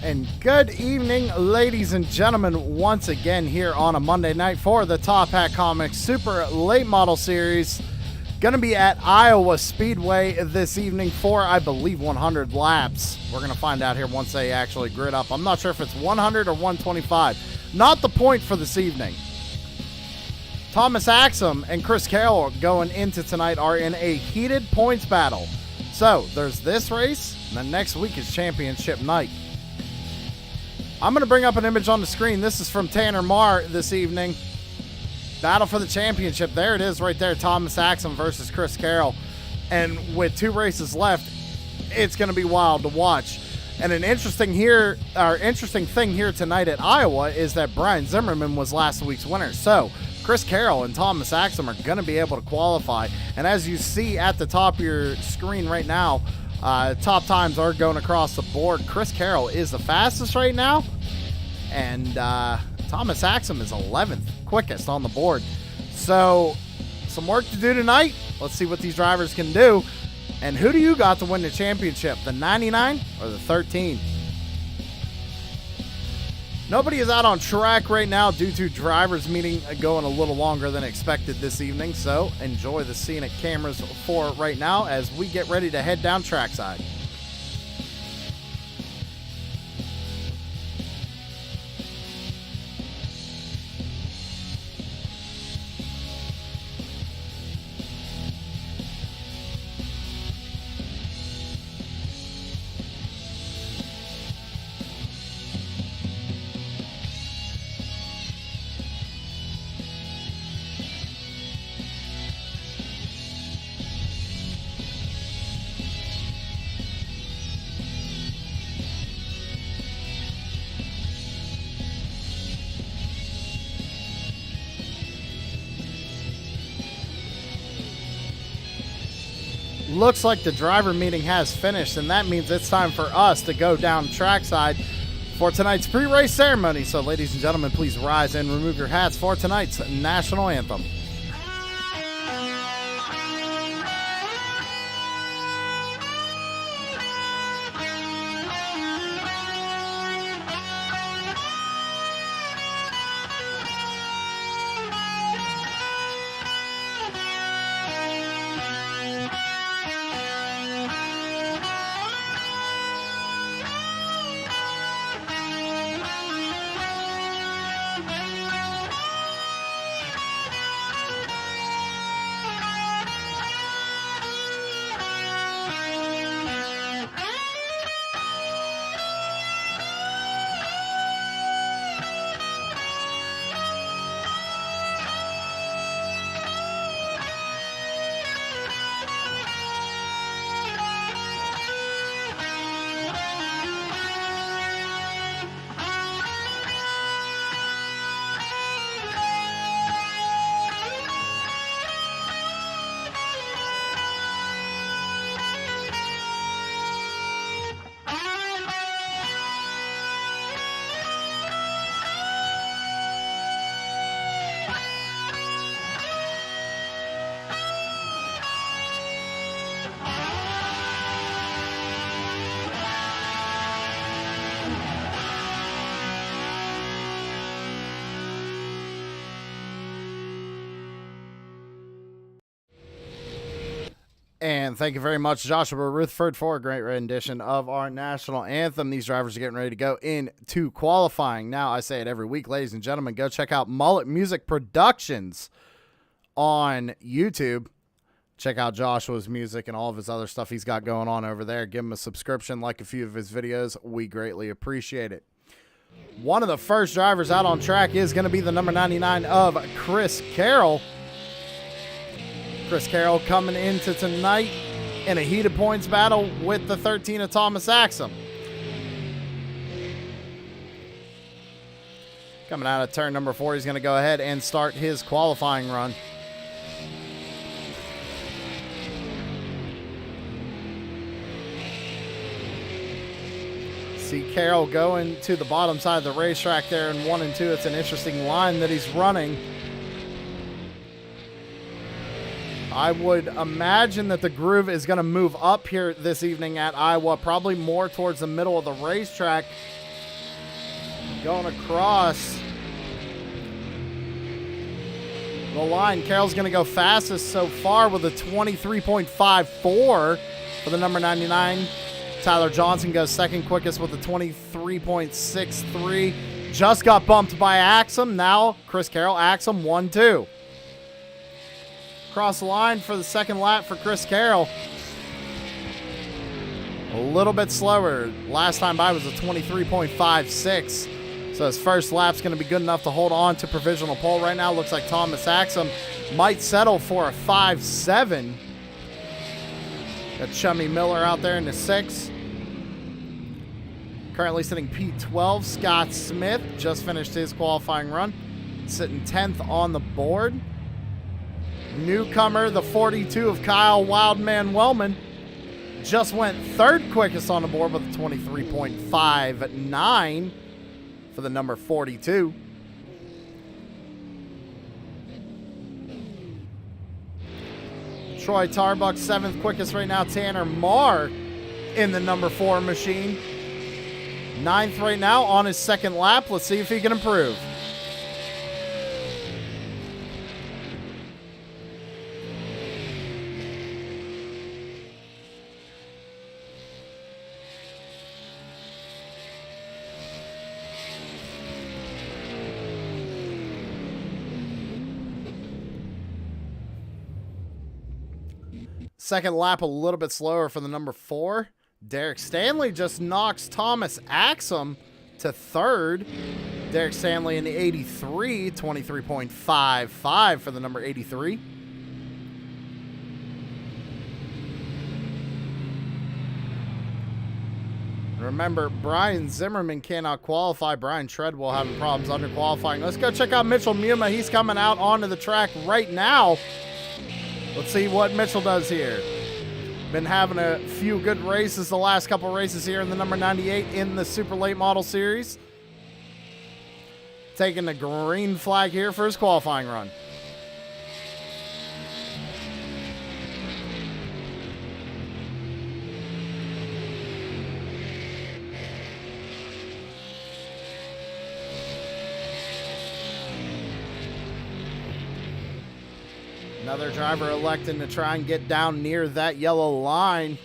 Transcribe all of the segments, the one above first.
And good evening, ladies and gentlemen, once again here on a Monday night for the Top Hat Comics Super Late Model Series. Going to be at Iowa Speedway this evening for, I believe, 100 laps. We're going to find out here once they actually grid up. I'm not sure if it's 100 or 125. Not the point for this evening. Thomas Axum and Chris Carroll going into tonight are in a heated points battle. So there's this race, and then next week is championship night. I'm going to bring up an image on the screen. This is from Tanner Marr this evening. Battle for the championship. There it is right there. Thomas Axum versus Chris Carroll. And with 2 races left, it's going to be wild to watch. And an interesting thing here tonight at Iowa is that Brian Zimmerman was last week's winner. So Chris Carroll and Thomas Axum are going to be able to qualify. And as you see at the top of your screen right now, top times are going across the board. Chris Carroll is the fastest right now, and Thomas Axum is 11th quickest on the board. So some work to do tonight. Let's see what these drivers can do. And who do you got to win the championship, the 99 or the 13? Nobody is out on track right now due to drivers meeting going a little longer than expected this evening. So enjoy the scenic cameras for right now as we get ready to head down trackside. Looks like the driver meeting has finished, and that means it's time for us to go down trackside for tonight's pre-race ceremony. So ladies and gentlemen, please rise and remove your hats for tonight's national anthem. And thank you very much, Joshua Rutherford, for a great rendition of our national anthem. These drivers are getting ready to go into qualifying. Now, I say it every week, ladies and gentlemen, go check out Mullet Music Productions on YouTube. Check out Joshua's music and all of his other stuff he's got going on over there. Give him a subscription, like a few of his videos. We greatly appreciate it. One of the first drivers out on track is going to be the number 99 of Chris Carroll. Chris Carroll coming into tonight in a heated points battle with the 13 of Thomas Axum. Coming out of turn number 4, he's going to go ahead and start his qualifying run. See Carroll going to the bottom side of the racetrack there in 1 and 2. It's an interesting line that he's running. I would imagine that the groove is going to move up here this evening at Iowa, probably more towards the middle of the racetrack going across the line. Carroll's going to go fastest so far with a 23.54 for the number 99. Tyler Johnson goes second quickest with a 23.63. Just got bumped by Axum. Now Chris Carroll, Axum 1-2. Across the line for the second lap for Chris Carroll. A little bit slower. Last time by was a 23.56. So his first lap's going to be good enough to hold on to provisional pole right now. Looks like Thomas Axum might settle for a 5-7. Got Chummy Miller out there in the 6. Currently sitting P12. Scott Smith just finished his qualifying run. Sitting 10th on the board. Newcomer, the 42 of Kyle Wildman Wellman. Just went third quickest on the board with a 23.59 for the number 42. Troy Tarbuck, 7th quickest right now. Tanner Marr in the number 4 machine. 9th right now on his second lap. Let's see if he can improve. Second lap a little bit slower for the number 4. Derek Stanley just knocks Thomas Axum to third. Derek Stanley in the 83, 23.55 for the number 83. Remember, Brian Zimmerman cannot qualify. Brian Treadwell having problems under qualifying. Let's go check out Mitchell Muma. He's coming out onto the track right now. Let's see what Mitchell does here. Been having a few good races the last couple races here in the number 98 in the Super Late Model Series. Taking the green flag here for his qualifying run. Another driver electing to try and get down near that yellow line.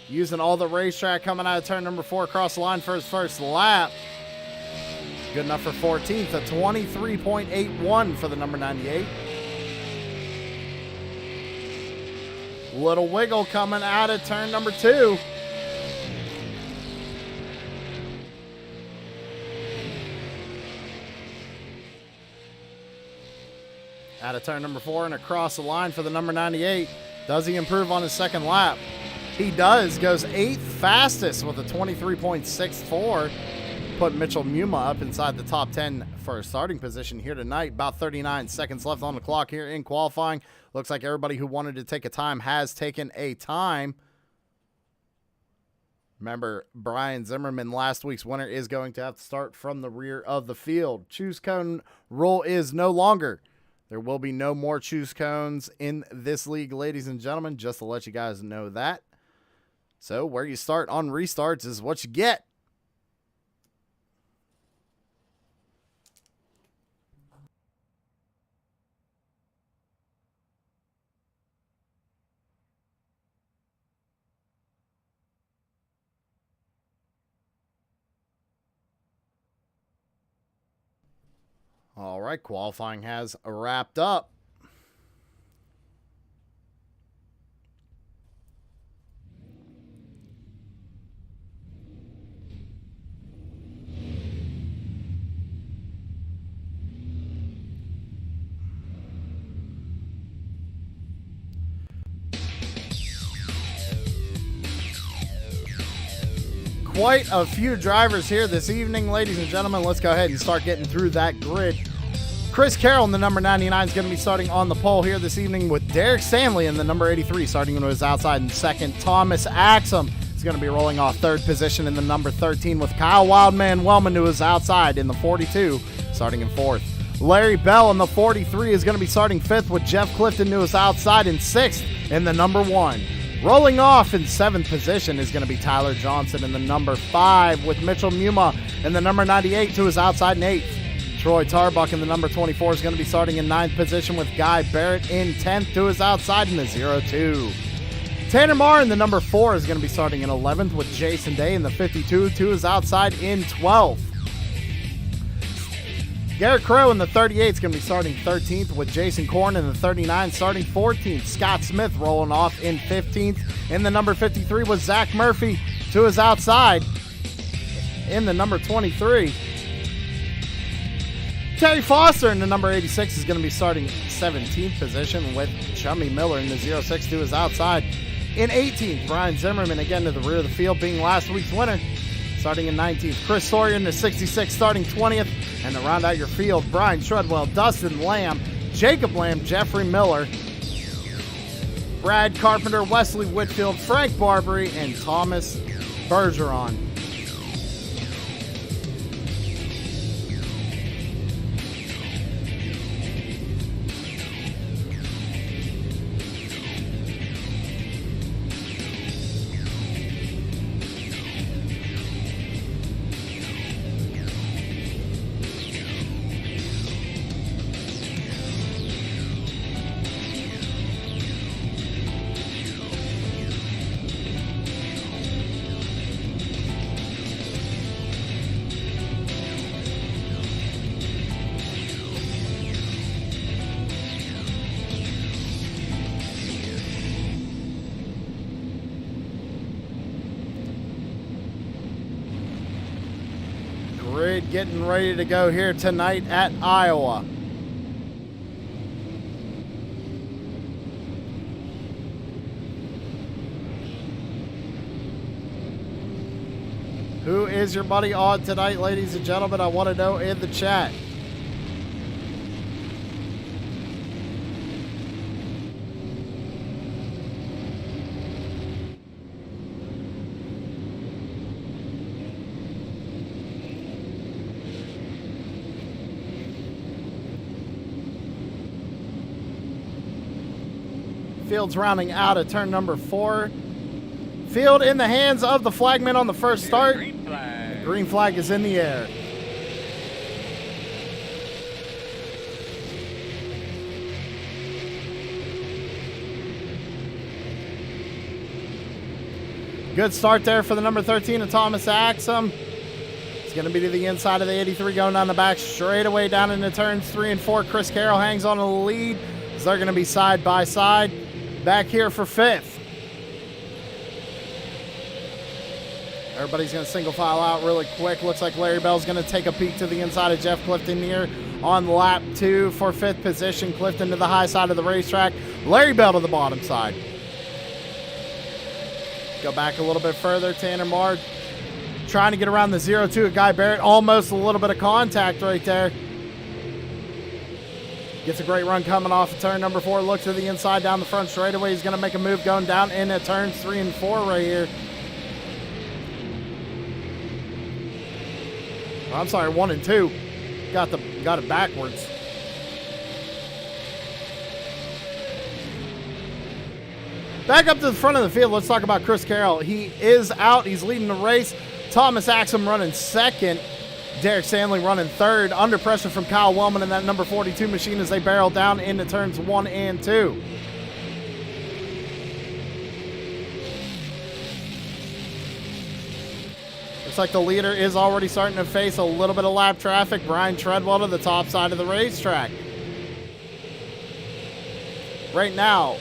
Using all the racetrack coming out of turn number 4 across the line for his first lap. Good enough for 14th, a 23.81 for the number 98. Little wiggle coming out of turn number 2. Out of turn number 4 and across the line for the number 98. Does he improve on his second lap? He does. Goes 8th fastest with a 23.64. Put Mitchell Muma up inside the top 10 for a starting position here tonight. About 39 seconds left on the clock here in qualifying. Looks like everybody who wanted to take a time has taken a time. Remember, Brian Zimmerman, last week's winner, is going to have to start from the rear of the field. Choose cone rule is no longer. There will be no more choose cones in this league, ladies and gentlemen, just to let you guys know that. So where you start on restarts is what you get. All right, qualifying has wrapped up. Quite a few drivers here this evening, ladies and gentlemen. Let's go ahead and start getting through that grid. Chris Carroll in the number 99 is going to be starting on the pole here this evening, with Derek Stanley in the number 83 starting to his outside in second. Thomas Axum is going to be rolling off third position in the number 13, with Kyle Wildman Wellman to his outside in the 42 starting in fourth. Larry Bell in the 43 is going to be starting fifth, with Jeff Clifton to his outside in sixth in the number 1. Rolling off in 7th position is going to be Tyler Johnson in the number 5, with Mitchell Muma in the number 98 to his outside in 8th. Troy Tarbuck in the number 24 is going to be starting in 9th position, with Guy Barrett in 10th to his outside in the 02. Tanner Marr in the number 4 is going to be starting in 11th, with Jason Day in the 52 to his outside in 12th. Garrett Crow in the 38 is going to be starting 13th, with Jason Korn in the 39 starting 14th. Scott Smith rolling off in 15th. In the number 53 was Zach Murphy to his outside in the number 23. Terry Foster in the number 86 is going to be starting 17th position, with Chummy Miller in the 06 to his outside. In 18th, Brian Zimmerman again to the rear of the field, being last week's winner, starting in 19th. Chris Sawyer in the 66 starting 20th. And to round out your field, Brian Treadwell, Dustin Lamb, Jacob Lamb, Jeffrey Miller, Brad Carpenter, Wesley Whitfield, Frank Barbary, and Thomas Bergeron. Grid getting ready to go here tonight at Iowa. Who is your buddy on tonight, ladies and gentlemen? I want to know in the chat. Field's rounding out at turn number 4. Field in the hands of the flagman on the first start. The green flag is in the air. Good start there for the number 13 of Thomas Axum. It's going to be to the inside of the 83, going down the back straight away down into turns 3 and 4. Chris Carroll hangs on to the lead, as they're going to be side by side. Back here for 5th. Everybody's going to single file out really quick. Looks like Larry Bell's going to take a peek to the inside of Jeff Clifton here on lap 2 for 5th position. Clifton to the high side of the racetrack. Larry Bell to the bottom side. Go back a little bit further. Tanner Marr trying to get around the 0-2 of Guy Barrett. Almost a little bit of contact right there. Gets a great run coming off of turn number 4. Looks to the inside down the front straightaway. He's going to make a move going down into turns 3 and 4 right here. I'm sorry, 1 and 2. Got it backwards. Back up to the front of the field. Let's talk about Chris Carroll. He is out. He's leading the race. Thomas Axum running second. Derek Stanley running third, under pressure from Kyle Wellman in that number 42 machine as they barrel down into turns 1 and 2. Looks like the leader is already starting to face a little bit of lap traffic. Brian Treadwell to the top side of the racetrack. Right now,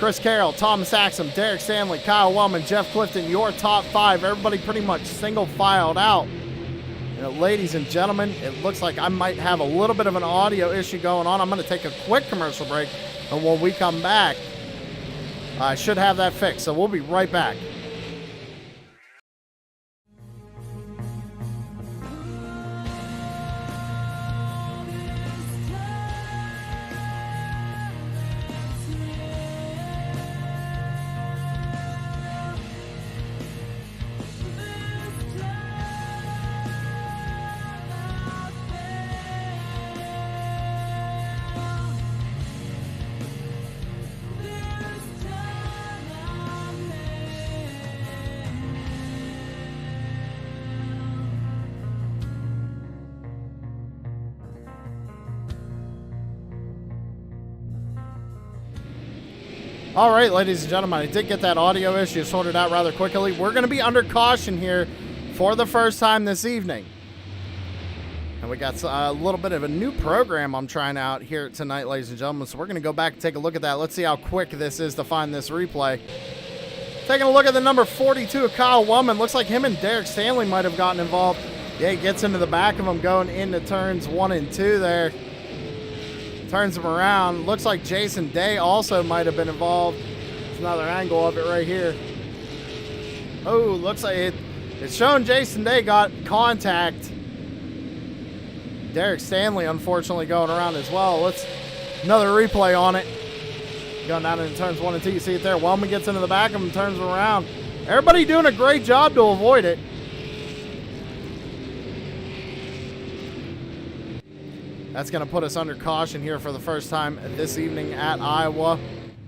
Chris Carroll, Thomas Axum, Derek Stanley, Kyle Wellman, Jeff Clifton, your top 5. Everybody pretty much single filed out. Ladies and gentlemen, it looks like I might have a little bit of an audio issue going on. I'm going to take a quick commercial break, and when we come back, I should have that fixed. So we'll be right back. All right, ladies and gentlemen, I did get that audio issue sorted out rather quickly. We're going to be under caution here for the first time this evening. And we got a little bit of a new program I'm trying out here tonight, ladies and gentlemen. So we're going to go back and take a look at that. Let's see how quick this is to find this replay. Taking a look at the number 42 of Kyle Wellman. Looks like him and Derek Stanley might have gotten involved. Yeah, he gets into the back of him going into turns 1 and 2 there. Turns him around. Looks like Jason Day also might have been involved. There's another angle of it right here. Oh, looks like it's showing Jason Day got contact. Derek Stanley, unfortunately, going around as well. Another replay on it. Going down into turns 1 and 2. You see it there. Wellman gets into the back of him, turns him around. Everybody doing a great job to avoid it. That's going to put us under caution here for the first time this evening at Iowa.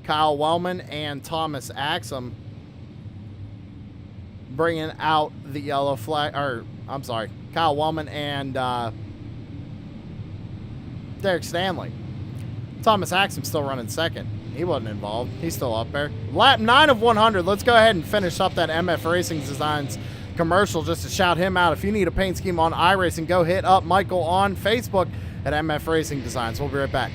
Kyle Wellman and Thomas Axum bringing out the yellow flag. Or, I'm sorry, Kyle Wellman and Derek Stanley. Thomas Axum still running second. He wasn't involved. He's still up there. Lap 9 of 100. Let's go ahead and finish up that MF Racing Designs commercial just to shout him out. If you need a paint scheme on iRacing, go hit up Michael on Facebook at MF Racing Designs. We'll be right back.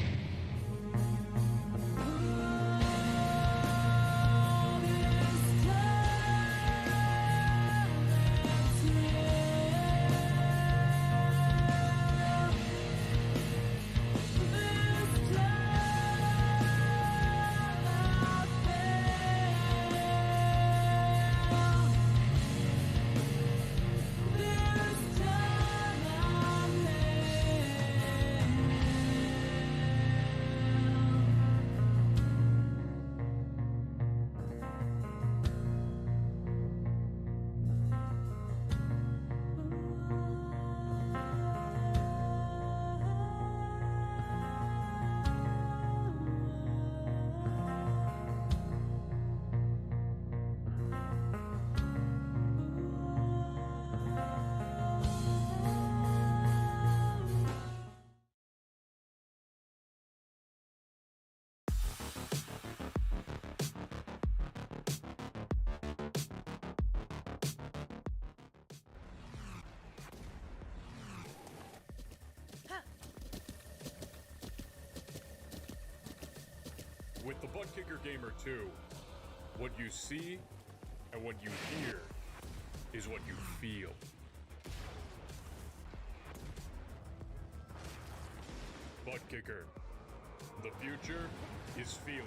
With the Butt Kicker Gamer 2, what you see and what you hear is what you feel. Butt Kicker, the future is feeling.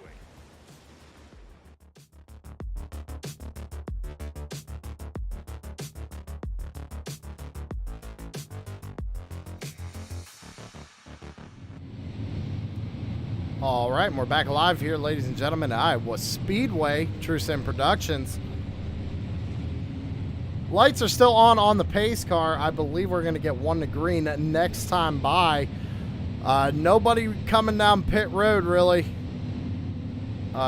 All right, and we're back live here, ladies and gentlemen, at Iowa Speedway, True Sim Productions. Lights are still on the pace car. I believe we're going to get one to green next time by. Nobody coming down pit road, really.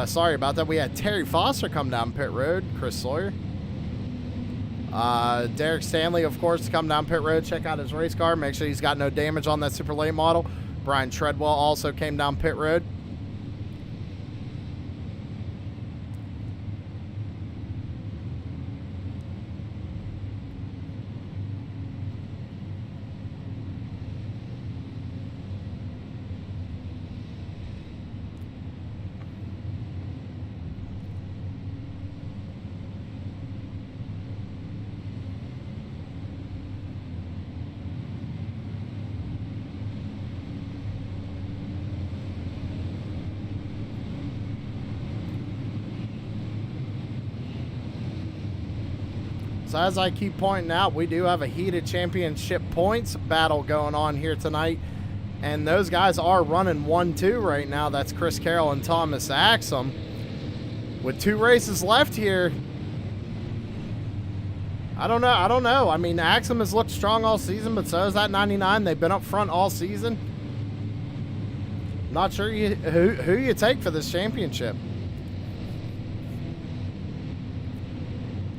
Sorry about that. We had Terry Foster come down pit road, Chris Sawyer. Derek Stanley, of course, to come down pit road. Check out his race car. Make sure he's got no damage on that super late model. Brian Treadwell also came down pit road. So as I keep pointing out, we do have a heated championship points battle going on here tonight. And those guys are running 1-2 right now. That's Chris Carroll and Thomas Axum. With 2 races left here, I don't know. I mean, Axum has looked strong all season, but so has that 99. They've been up front all season. Not sure who you take for this championship.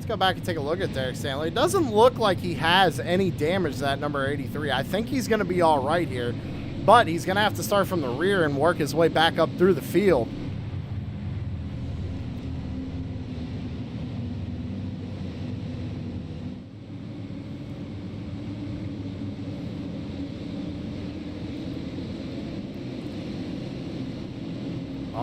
Let's go back and take a look at Derek Stanley. It doesn't look like he has any damage to that number 83. I think he's going to be all right here, but he's going to have to start from the rear and work his way back up through the field.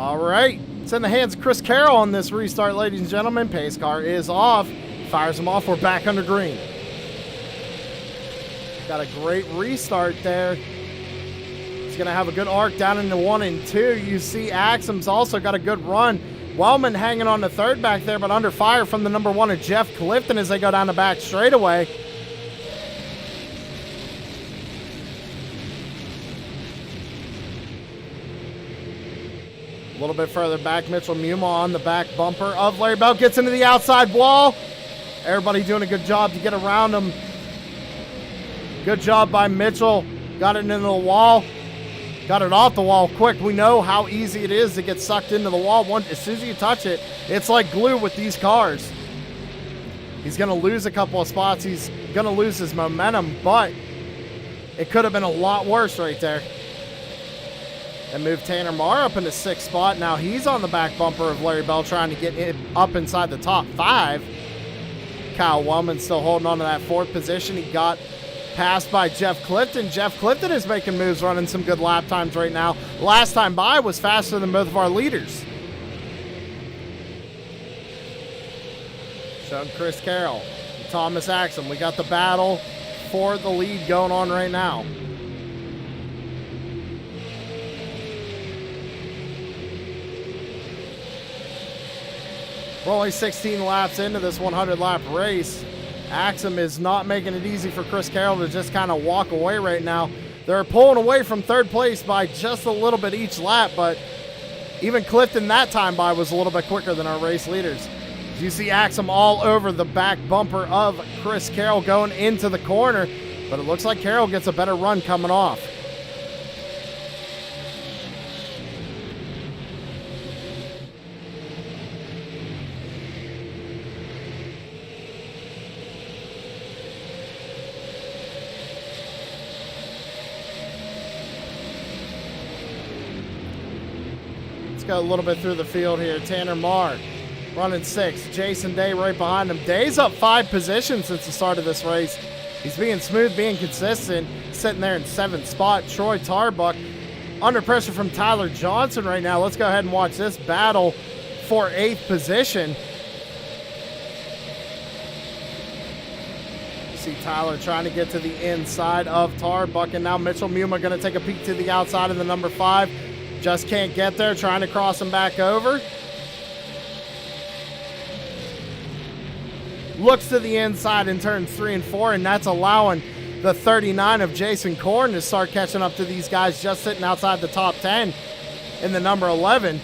All right, it's in the hands of Chris Carroll on this restart, ladies and gentlemen. Pace car is off, fires him off. We're back under green. Got a great restart there. He's going to have a good arc down into 1 and 2. You see Axum's also got a good run. Wellman hanging on the third back there, but under fire from the number 1 of Jeff Clifton as they go down the back straightaway. A little bit further back, Mitchell Muma on the back bumper of Larry Bell. Gets into the outside wall. Everybody doing a good job to get around him. Good job by Mitchell. Got it into the wall. Got it off the wall quick. We know how easy it is to get sucked into the wall. As soon as you touch it, it's like glue with these cars. He's going to lose a couple of spots. He's going to lose his momentum, but it could have been a lot worse right there. And move Tanner Marr up in the 6th spot. Now he's on the back bumper of Larry Bell trying to get up inside the top 5. Kyle Wellman still holding on to that 4th position. He got passed by Jeff Clifton. Jeff Clifton is making moves, running some good lap times right now. Last time by was faster than both of our leaders. Showing Chris Carroll, Thomas Axum. We got the battle for the lead going on right now. We're only 16 laps into this 100-lap race. Axum is not making it easy for Chris Carroll to just kind of walk away right now. They're pulling away from 3rd place by just a little bit each lap, but even Clifton that time by was a little bit quicker than our race leaders. You see Axum all over the back bumper of Chris Carroll going into the corner, but it looks like Carroll gets a better run coming off. Let's go a little bit through the field here. Tanner Marr running 6th. Jason Day right behind him. Day's up 5 positions since the start of this race. He's being smooth, being consistent, sitting there in 7th spot. Troy Tarbuck under pressure from Tyler Johnson right now. Let's go ahead and watch this battle for 8th position. See Tyler trying to get to the inside of Tarbuck, and now Mitchell Muma going to take a peek to the outside of the number 5. Just can't get there, trying to cross him back over. Looks to the inside in turns 3 and 4, and that's allowing the 39 of Jason Korn to start catching up to these guys just sitting outside the top 10 in the number 11.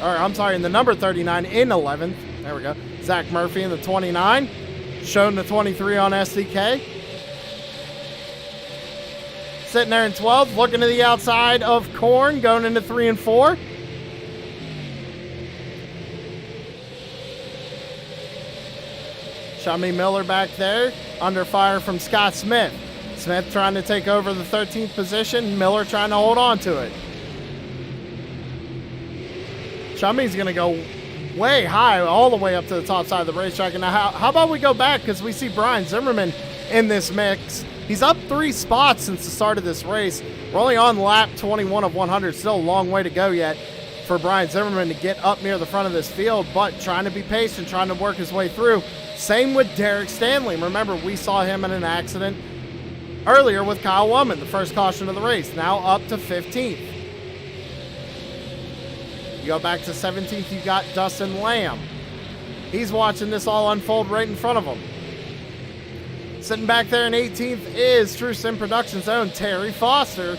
Or, I'm sorry, in the number 39 in 11th. There we go. Zach Murphy in the 29. Showing the 23 on SDK. Sitting there in 12th, looking to the outside of Korn, going into 3 and 4. Shummy Miller back there, under fire from Scott Smith. Smith trying to take over the 13th position, Miller trying to hold on to it. Shummy's going to go way high, all the way up to the top side of the racetrack. And now how about we go back, because we see Brian Zimmerman in this mix. He's up 3 spots since the start of this race. We're only on lap 21 of 100. Still a long way to go yet for Brian Zimmerman to get up near the front of this field, but trying to be patient, trying to work his way through. Same with Derek Stanley. Remember, we saw him in an accident earlier with Kyle Wellman, the first caution of the race. Now up to 15th. You go back to 17th, you got Dustin Lamb. He's watching this all unfold right in front of him. Sitting back there in 18th is True Sim Productions' own Terry Foster,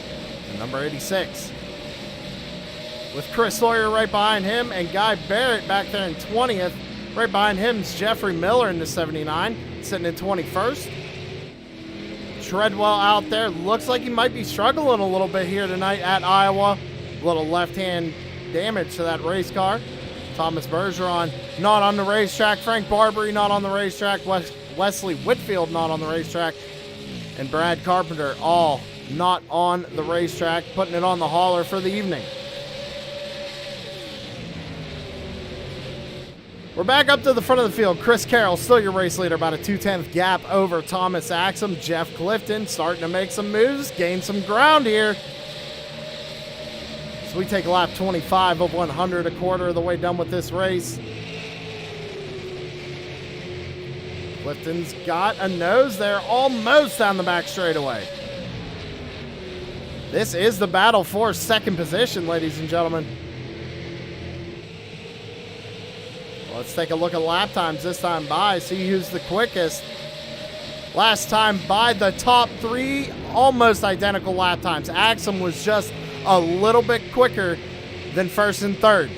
number 86. With Chris Sawyer right behind him and Guy Barrett back there in 20th. Right behind him is Jeffrey Miller in the 79, sitting in 21st. Treadwell out there. Looks like he might be struggling a little bit here tonight at Iowa. A little left-hand damage to that race car. Thomas Bergeron not on the racetrack. Frank Barbary not on the racetrack. Wesley Whitfield not on the racetrack, and Brad Carpenter all not on the racetrack, putting it on the hauler for the evening. We're back up to the front of the field. Chris Carroll, still your race leader, about a 2/10 gap over Thomas Axum. Jeff Clifton starting to make some moves, gain some ground here. So we take lap 25 of 100, a quarter of the way done with this race. Clifton's got a nose there, almost down the back straightaway. This is the battle for second position, ladies and gentlemen. Let's take a look at lap times this time by, see who's the quickest. Last time by, the top three, almost identical lap times. Anthem was just a little bit quicker than first and third.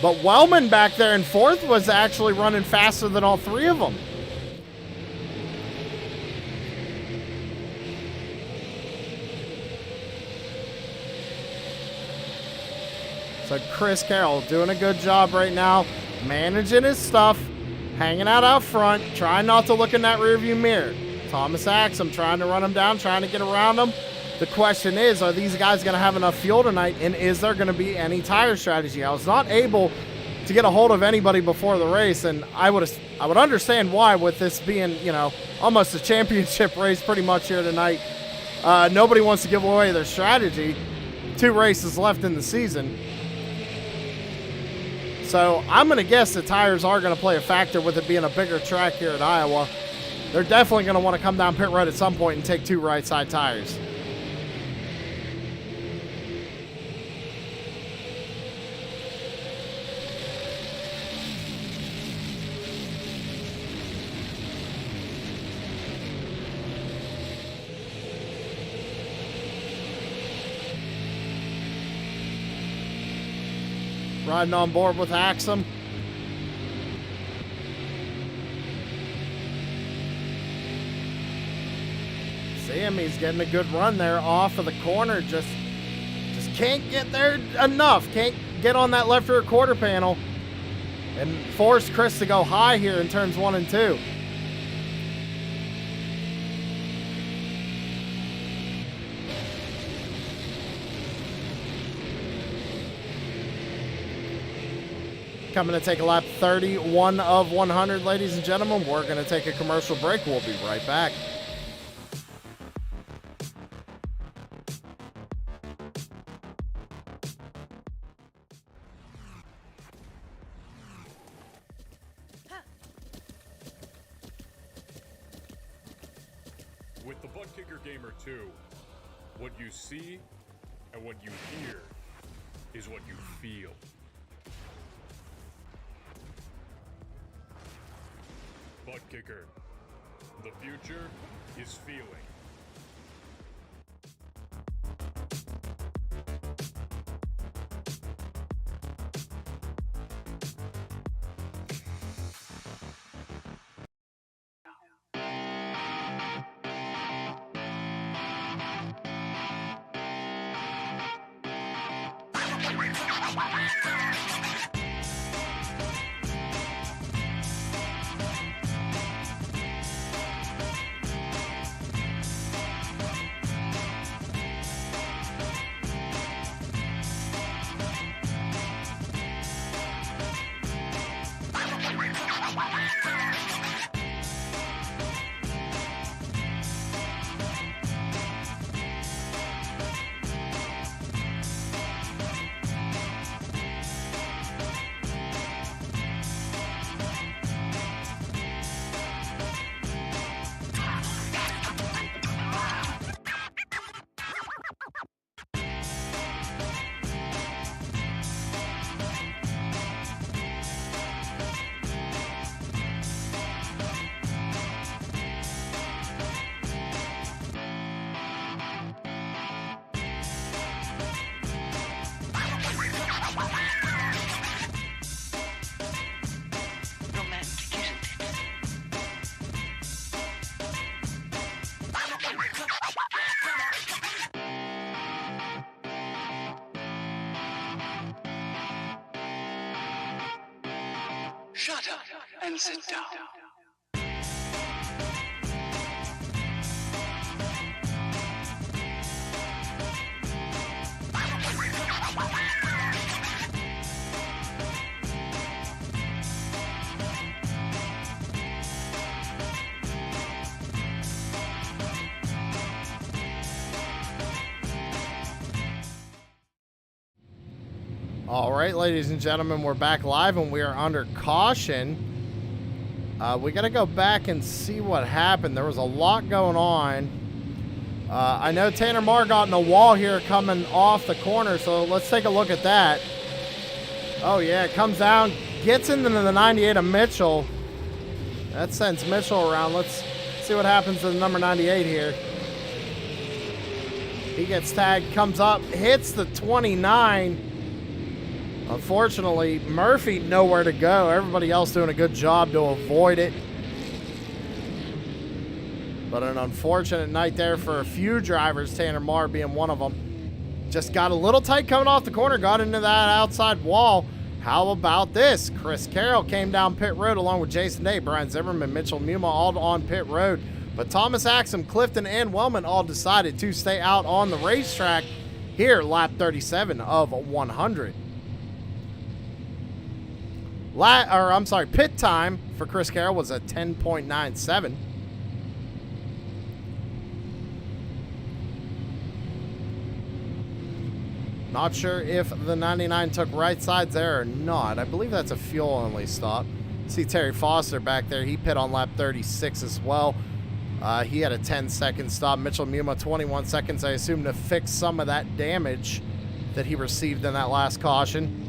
But Wellman back there in fourth was actually running faster than all three of them. So Chris Carroll doing a good job right now, managing his stuff, hanging out front, trying not to look in that rearview mirror. Thomas Anthem trying to run him down, trying to get around him. The question is, are these guys going to have enough fuel tonight, and is there going to be any tire strategy? I was not able to get a hold of anybody before the race, and I would understand why, with this being, you know, almost a championship race pretty much here tonight. Nobody wants to give away their strategy. 2 races left in the season. So I'm going to guess the tires are going to play a factor with it being a bigger track here at Iowa. They're definitely going to want to come down pit road at some point and take 2 right side tires. Riding on board with Anthem. See him, he's getting a good run there off of the corner. Just can't get there enough. Can't get on that left rear quarter panel and force Chris to go high here in turns 1 and 2. Coming to take a lap 31 of 100, ladies and gentlemen. We're going to take a commercial break. We'll be right back. With the Butt Kicker Gamer 2, what you see and what you hear is what you feel. Butt Kicker. The future is feeling. Shut up and sit down. All right, ladies and gentlemen, we're back live and we are under caution. We got to go back and see what happened. There was a lot going on. I know Tanner Marr got in a wall here coming off the corner, so let's take a look at that. Oh, yeah, it comes down, gets into the 98 of Mitchell. That sends Mitchell around. Let's see what happens to the number 98 here. He gets tagged, comes up, hits the 29. Unfortunately, Murphy nowhere to go. Everybody else doing a good job to avoid it. But an unfortunate night there for a few drivers, Tanner Marr being one of them. Just got a little tight coming off the corner, got into that outside wall. How about this? Chris Carroll came down pit road along with Jason Day, Brian Zimmerman, Mitchell Muma all on pit road. But Thomas Axum, Clifton, and Wellman all decided to stay out on the racetrack here, lap 37 of 100. Pit time for Chris Carroll was a 10.97. Not sure if the 99 took right sides there or not. I believe that's a fuel-only stop. See Terry Foster back there. He pit on lap 36 as well. He had a 10-second stop. Mitchell Muma, 21 seconds, I assume, to fix some of that damage that he received in that last caution.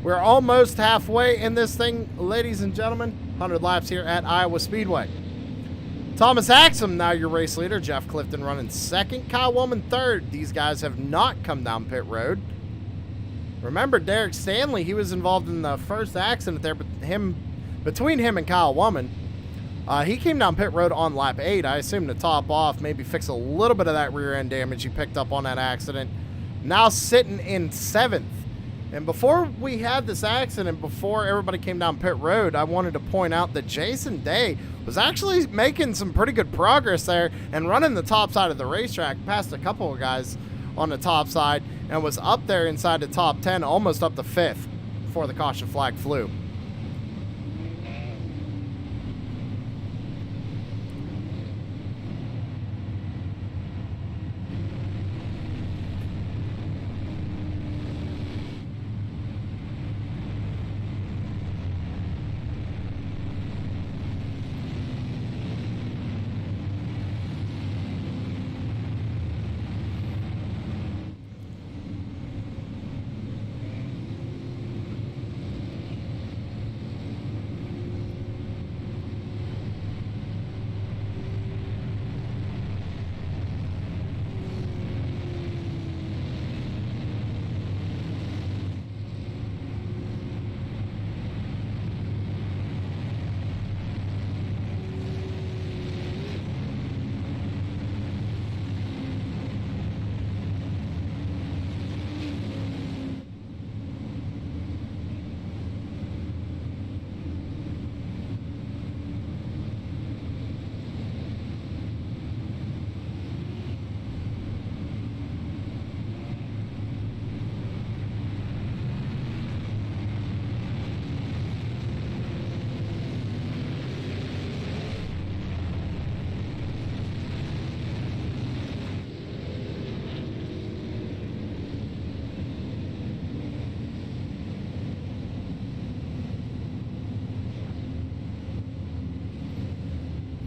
We're almost halfway in this thing, ladies and gentlemen. 100 laps here at Iowa Speedway. Thomas Axum, now your race leader. Jeff Clifton running second. Kyle Wellman third. These guys have not come down pit road. Remember, Derek Stanley, he was involved in the first accident there, but between him and Kyle Wellman, he came down pit road on lap 8. I assume to top off, maybe fix a little bit of that rear end damage he picked up on that accident. Now sitting in 7th. And before we had this accident, before everybody came down pit road, I wanted to point out that Jason Day was actually making some pretty good progress there and running the top side of the racetrack, past a couple of guys on the top side, and was up there inside the top 10, almost up to 5th before the caution flag flew.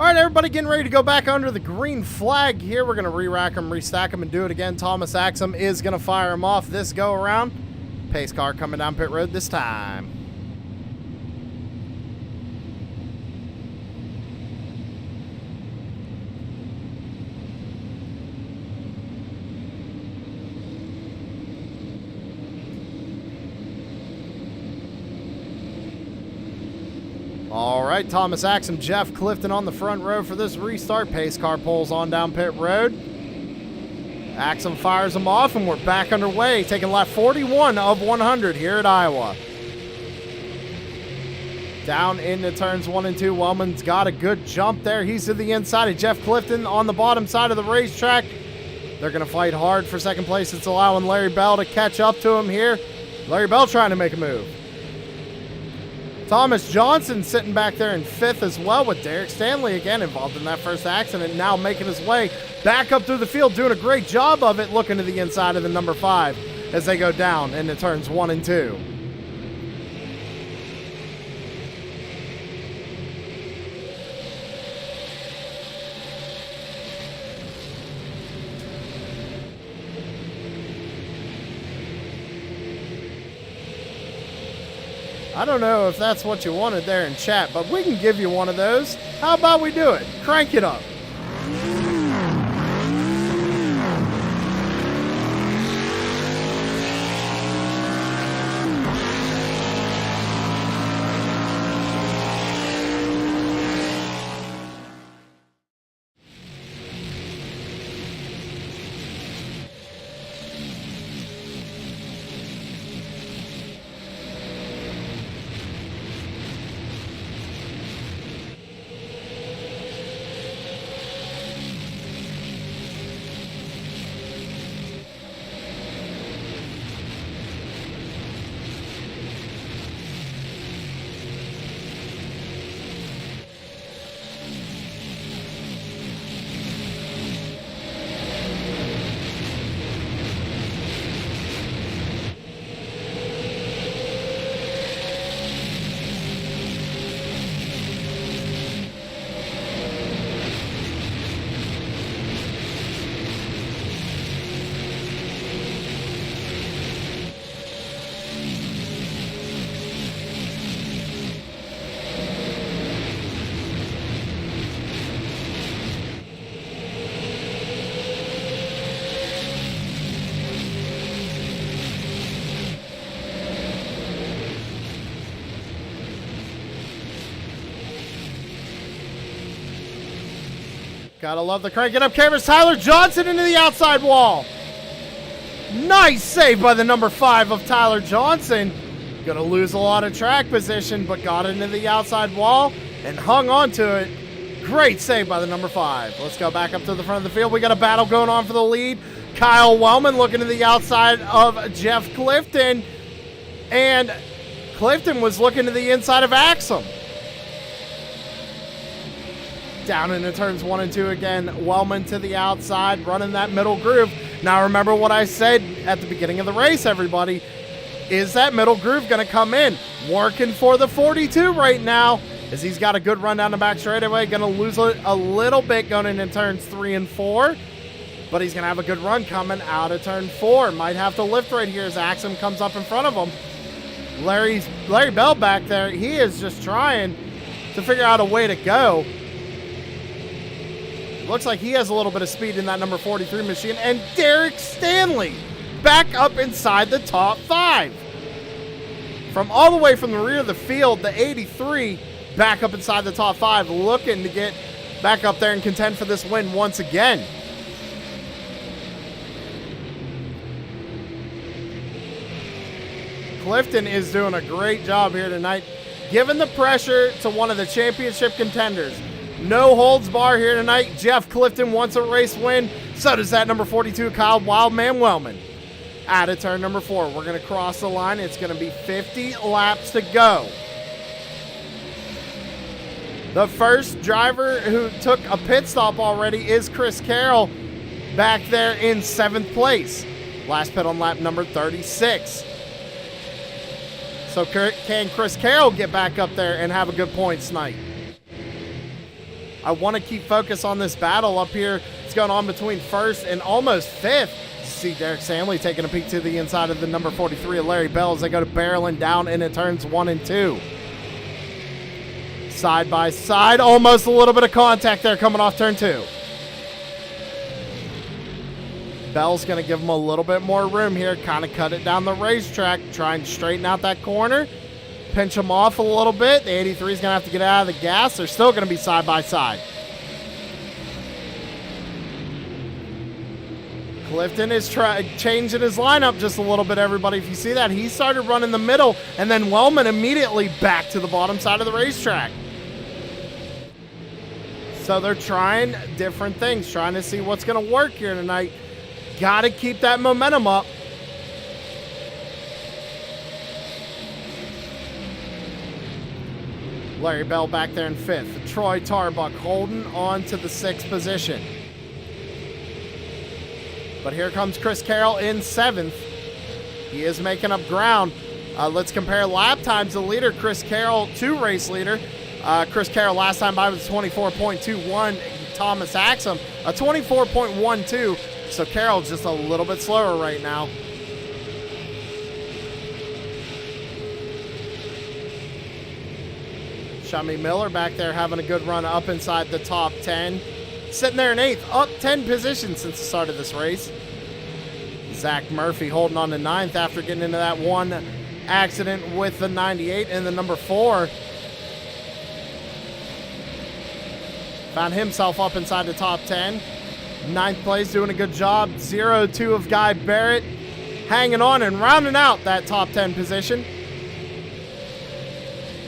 All right, everybody getting ready to go back under the green flag here. We're going to re-rack them, restack them, and do it again. Thomas Axum is going to fire them off this go-around. Pace car coming down pit road this time. All right, Thomas Axum, Jeff Clifton on the front row for this restart. Pace car pulls on down pit road. Axum fires them off, and we're back underway, taking lap 41 of 100 here at Iowa. Down into turns 1 and 2. Wellman's got a good jump there. He's to the inside of Jeff Clifton on the bottom side of the racetrack. They're going to fight hard for second place. It's allowing Larry Bell to catch up to him here. Larry Bell trying to make a move. Thomas Johnson sitting back there in 5th as well, with Derek Stanley again involved in that first accident, now making his way back up through the field, doing a great job of it, looking to the inside of the number 5. as they go down into turns 1 and 2. I don't know if that's what you wanted there in chat, but we can give you one of those. How about we do it? Crank it up. Gotta love the crank it up cameras. Tyler Johnson into the outside wall. Nice save by the number 5 of Tyler Johnson. Gonna lose a lot of track position, but got into the outside wall and hung on to it. Great save by the number 5. Let's go back up to the front of the field. We got a battle going on for the lead. Kyle Wellman looking to the outside of Jeff Clifton. And Clifton was looking to the inside of Axum. Down into turns 1 and 2 again. Wellman to the outside, running that middle groove. Now remember what I said at the beginning of the race, everybody. Is that middle groove going to come in? Working for the 42 right now, as he's got a good run down the back straightaway. Going to lose a little bit going into turns 3 and 4. But he's going to have a good run coming out of turn 4. Might have to lift right here as Axum comes up in front of him. Larry Bell back there, he is just trying to figure out a way to go. Looks like he has a little bit of speed in that number 43 machine. And Derek Stanley back up inside the top 5. From all the way from the rear of the field, the 83 back up inside the top 5, looking to get back up there and contend for this win once again. Clifton is doing a great job here tonight, giving the pressure to one of the championship contenders. No holds bar here tonight. Jeff Clifton wants a race win. So does that number 42, Kyle Wildman Wellman. Out of turn number 4. We're going to cross the line. It's going to be 50 laps to go. The first driver who took a pit stop already is Chris Carroll, back there in 7th place. Last pit on lap number 36. So can Chris Carroll get back up there and have a good points night? I want to keep focus on this battle up here. It's going on between 1st and almost 5th. See Derek Stanley taking a peek to the inside of the number 43 of Larry Bell as they go to barreling down into turns 1 and 2. Side by side, almost a little bit of contact there coming off turn 2. Bell's going to give him a little bit more room here, kind of cut it down the racetrack, try and straighten out that corner. Pinch him off a little bit. The 83 is going to have to get out of the gas. They're still going to be side by side. Clifton is changing his lineup just a little bit, everybody. If you see that, he started running the middle, and then Wellman immediately back to the bottom side of the racetrack. So they're trying different things, trying to see what's going to work here tonight. Got to keep that momentum up. Larry Bell back there in 5th. Troy Tarbuck holding on to the 6th position. But here comes Chris Carroll in 7th. He is making up ground. Let's compare lap times. The leader, Chris Carroll, to race leader. Chris Carroll last time by was 24.21. Thomas Axum, a 24.12. So Carroll's just a little bit slower right now. Chummy Miller back there having a good run up inside the top 10. Sitting there in 8th, up 10 positions since the start of this race. Zach Murphy holding on to 9th after getting into that one accident with the 98 and the number 4. Found himself up inside the top 10. 9th place, doing a good job. 0-2 of Guy Barrett hanging on and rounding out that top 10 position.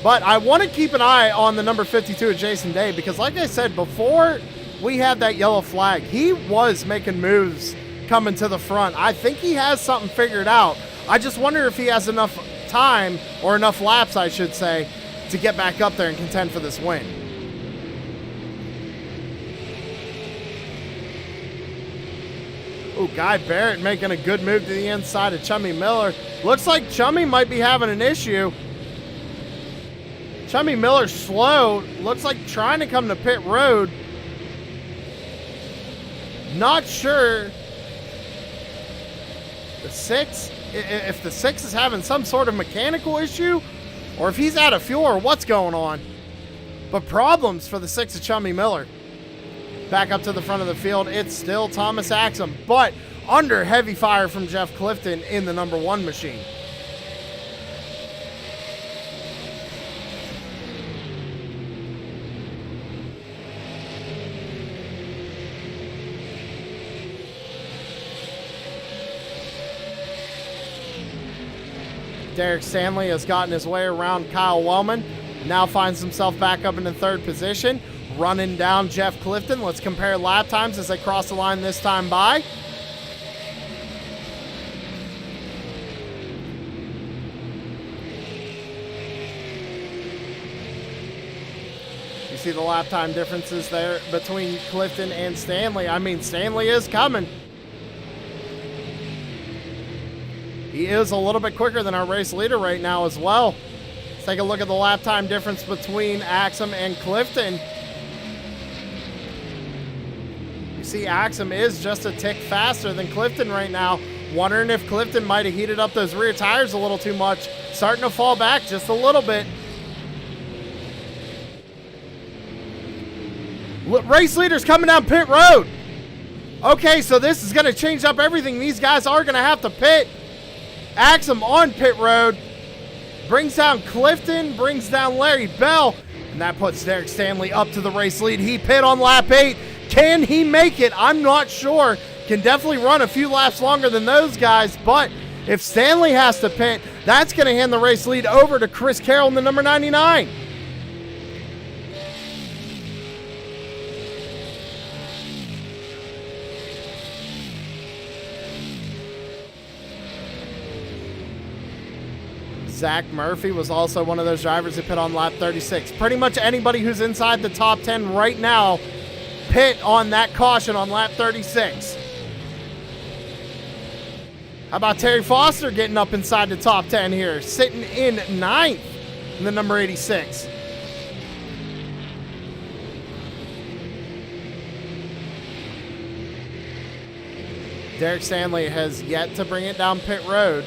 But I want to keep an eye on the number 52 of Jason Day because, like I said, before we had that yellow flag, he was making moves coming to the front. I think he has something figured out. I just wonder if he has enough time, or enough laps, I should say, to get back up there and contend for this win. Oh, Guy Barrett making a good move to the inside of Chummy Miller. Looks like Chummy might be having an issue. Chummy Miller's slow. Looks like trying to come to pit road. Not sure. The 6, if the 6 is having some sort of mechanical issue, or if he's out of fuel, or what's going on. But problems for the 6 of Chummy Miller. Back up to the front of the field, it's still Thomas Axum, but under heavy fire from Jeff Clifton in the number 1 machine. Derek Stanley has gotten his way around Kyle Wellman. Now finds himself back up in the 3rd position. Running down Jeff Clifton. Let's compare lap times as they cross the line this time by. You see the lap time differences there between Clifton and Stanley. I mean, Stanley is coming. He is a little bit quicker than our race leader right now as well. Let's take a look at the lap time difference between Axum and Clifton. You see Axum is just a tick faster than Clifton right now. Wondering if Clifton might have heated up those rear tires a little too much. Starting to fall back just a little bit. Race leader's coming down pit road. Okay, so this is going to change up everything. These guys are going to have to pit. Axum on pit road. Brings down Clifton, brings down Larry Bell, and that puts Derek Stanley up to the race lead. He pit on lap 8. Can he make it? I'm not sure. Can definitely run a few laps longer than those guys, but if Stanley has to pit, that's going to hand the race lead over to Chris Carroll in the number 99. Zach Murphy was also one of those drivers who pit on lap 36. Pretty much anybody who's inside the top 10 right now pit on that caution on lap 36. How about Terry Foster getting up inside the top 10 here, sitting in 9th in the number 86. Derek Stanley has yet to bring it down pit road.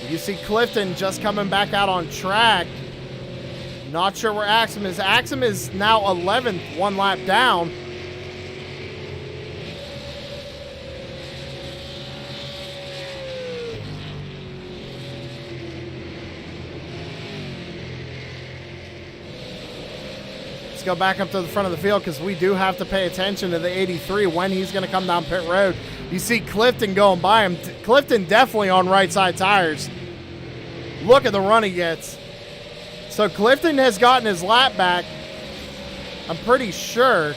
You see Clifton just coming back out on track. Not sure where Axum is. Axum is now 11th, 1 lap down. Let's go back up to the front of the field because we do have to pay attention to the 83 when he's going to come down pit road. You see Clifton going by him. Clifton definitely on right side tires. Look at the run he gets. So Clifton has gotten his lap back. I'm pretty sure.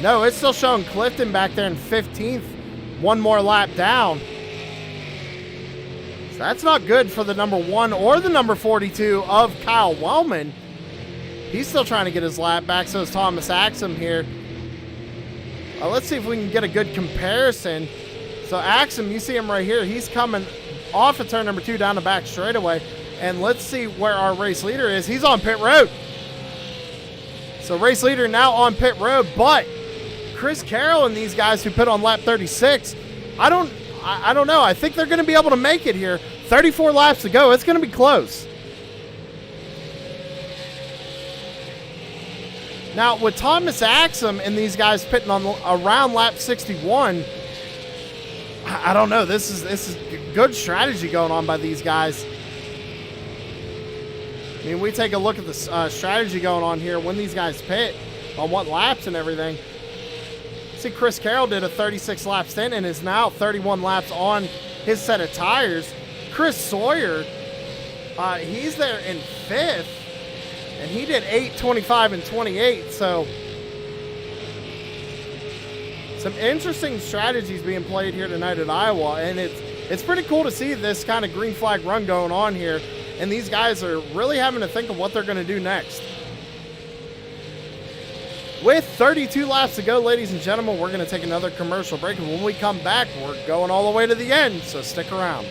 No, it's still showing Clifton back there in 15th. 1 more lap down. So that's not good for the number 1 or the number 42 of Kyle Wellman. He's still trying to get his lap back. So is Thomas Axum here. Let's see if we can get a good comparison. So Axum, you see him right here. He's coming off of turn number 2 down the back straightaway. And let's see where our race leader is. He's on pit road. So race leader now on pit road, but Chris Carroll and these guys who put on lap 36, I don't know. I think they're going to be able to make it here. 34 laps to go. It's going to be close. Now, with Thomas Axum and these guys pitting on around lap 61, I don't know. This is good strategy going on by these guys. I mean, we take a look at the strategy going on here when these guys pit on what laps and everything. See, Chris Carroll did a 36 lap stint and is now 31 laps on his set of tires. Chris Sawyer, he's there in 5th, and he did 8, 25, and 28. So some interesting strategies being played here tonight at Iowa, and it's pretty cool to see this kind of green flag run going on here. And these guys are really having to think of what they're going to do next. With 32 laps to go, ladies and gentlemen, we're going to take another commercial break. And when we come back, we're going all the way to the end, so stick around.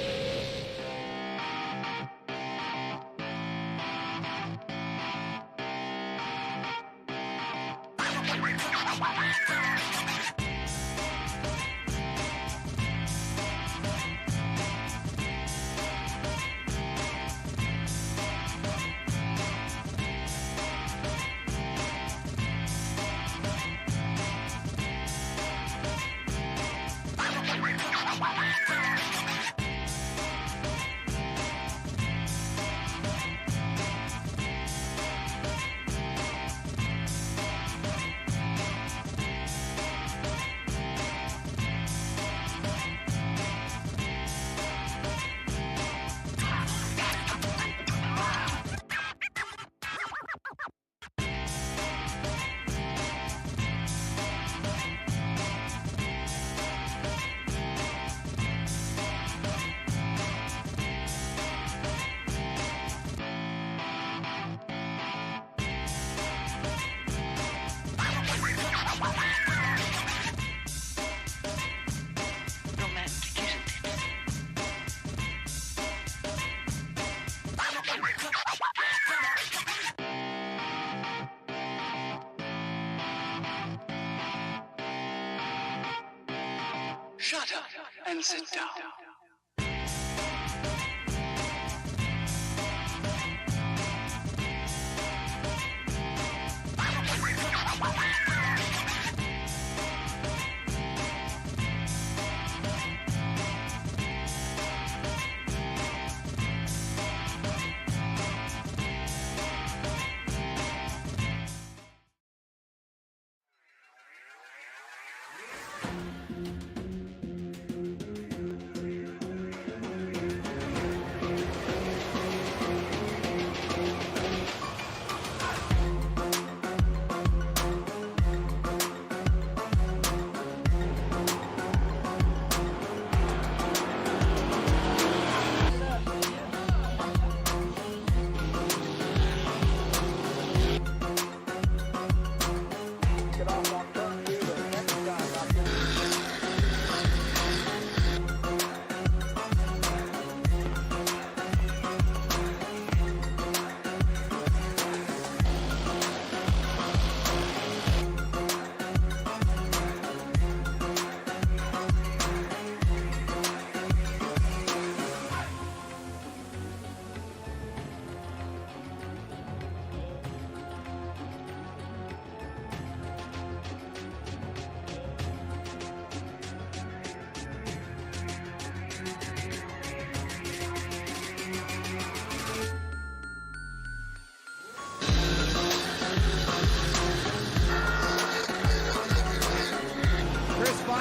Shut up and sit down.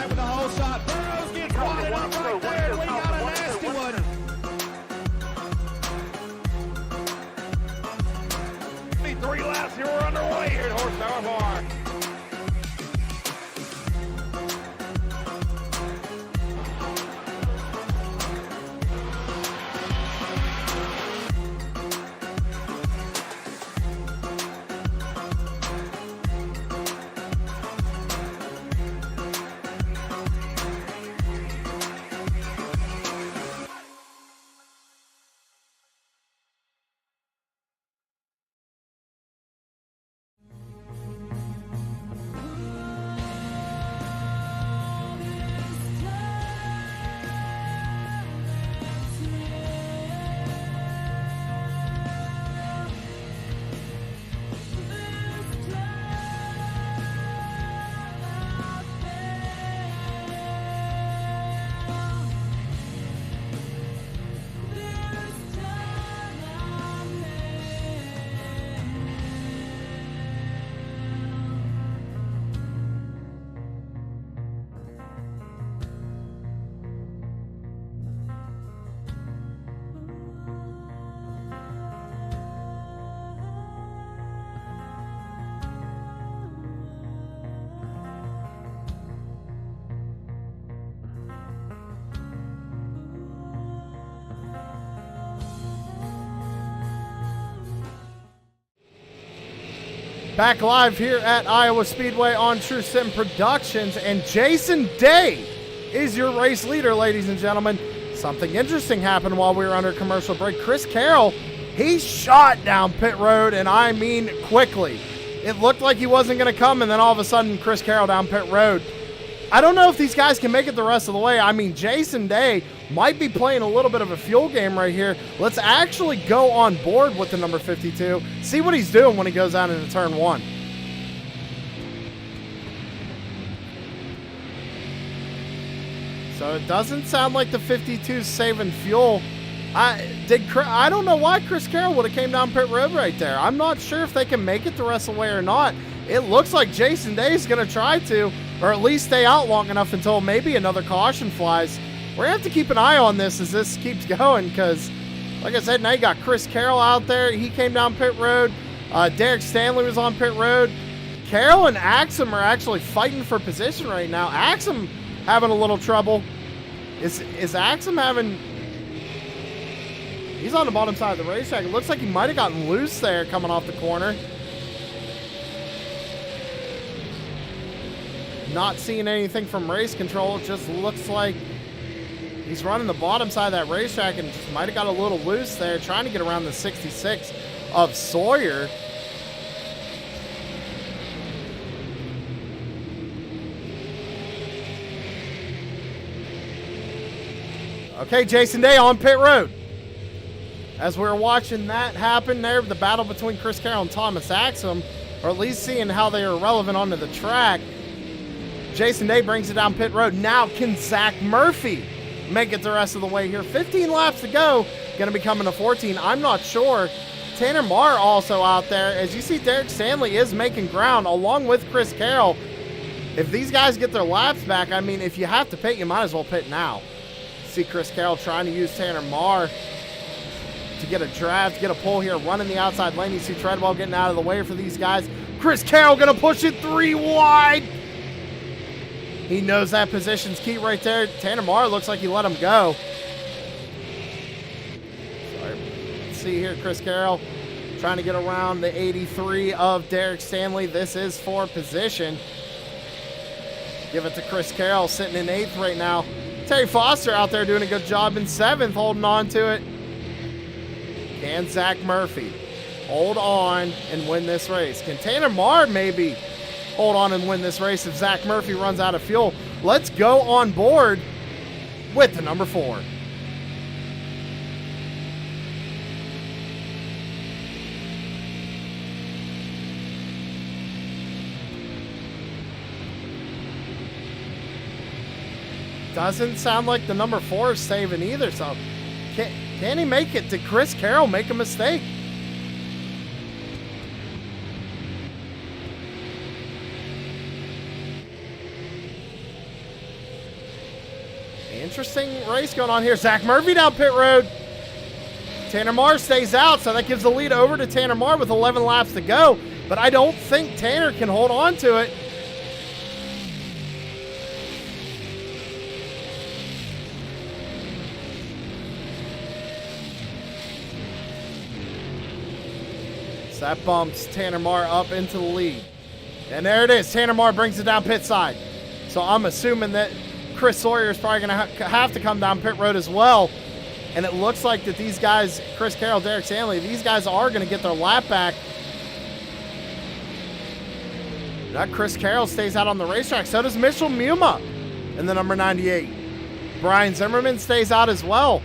With a whole shot. Burrows gets wadded up right there. We got a nasty one. 3 laps here. We're underway here at Horsepower Bar. Back live here at Iowa Speedway on True Sim Productions, and Jason Day is your race leader, ladies and gentlemen. Something interesting happened while we were under commercial break. Chris Carroll, he shot down pit road, and I mean quickly. It looked like he wasn't going to come, and then all of a sudden, Chris Carroll down pit road. I don't know if these guys can make it the rest of the way. I mean, Jason Day might be playing a little bit of a fuel game right here. Let's actually go on board with the number 52, see what he's doing when he goes out into turn 1. So it doesn't sound like the 52's saving fuel. I don't know why Chris Carroll would have came down pit road right there. I'm not sure if they can make it the rest of the way or not. It looks like Jason Day is going to try to, or at least stay out long enough until maybe another caution flies. We're going to have to keep an eye on this as this keeps going because, like I said, now you got Chris Carroll out there. He came down pit road. Derek Stanley was on pit road. Carroll and Axum are actually fighting for position right now. Axum having a little trouble. Is Axum having... He's on the bottom side of the racetrack. It looks like he might have gotten loose there coming off the corner. Not seeing anything from race control. It just looks like he's running the bottom side of that racetrack and just might have got a little loose there, trying to get around the 66 of Sawyer. Okay, Jason Day on pit road. As we were watching that happen there, the battle between Chris Carroll and Thomas Axum, or at least seeing how they are relevant onto the track, Jason Day brings it down pit road. Now can Zach Murphy make it the rest of the way here? 15 laps to go. Going to be coming to 14. I'm not sure. Tanner Marr also out there. As you see, Derek Stanley is making ground along with Chris Carroll. If these guys get their laps back, I mean, if you have to pit, you might as well pit now. See Chris Carroll trying to use Tanner Marr to get a drive, to get a pull here, running the outside lane. You see Treadwell getting out of the way for these guys. Chris Carroll going to push it 3 wide. He knows that position's key right there. Tanner Marr looks like he let him go. Let's see here, Chris Carroll trying to get around the 83 of Derek Stanley. This is for position. Give it to Chris Carroll, sitting in 8th right now. Terry Foster out there doing a good job in 7th, holding on to it. Can Zach Murphy hold on and win this race? Can Tanner Marr maybe hold on and win this race if Zach Murphy runs out of fuel? Let's go on board with the number 4. Doesn't sound like the number 4 is saving either, so can he make it? Did Chris Carroll make a mistake? Interesting race going on here. Zach Murphy down pit road. Tanner Marr stays out, so that gives the lead over to Tanner Marr with 11 laps to go. But I don't think Tanner can hold on to it. So that bumps Tanner Marr up into the lead. And there it is. Tanner Marr brings it down pit side. So I'm assuming that Chris Sawyer is probably going to have to come down pit road as well. And it looks like that these guys, Chris Carroll, Derek Stanley, these guys are going to get their lap back. That Chris Carroll stays out on the racetrack. So does Mitchell Muma in the number 98. Brian Zimmerman stays out as well.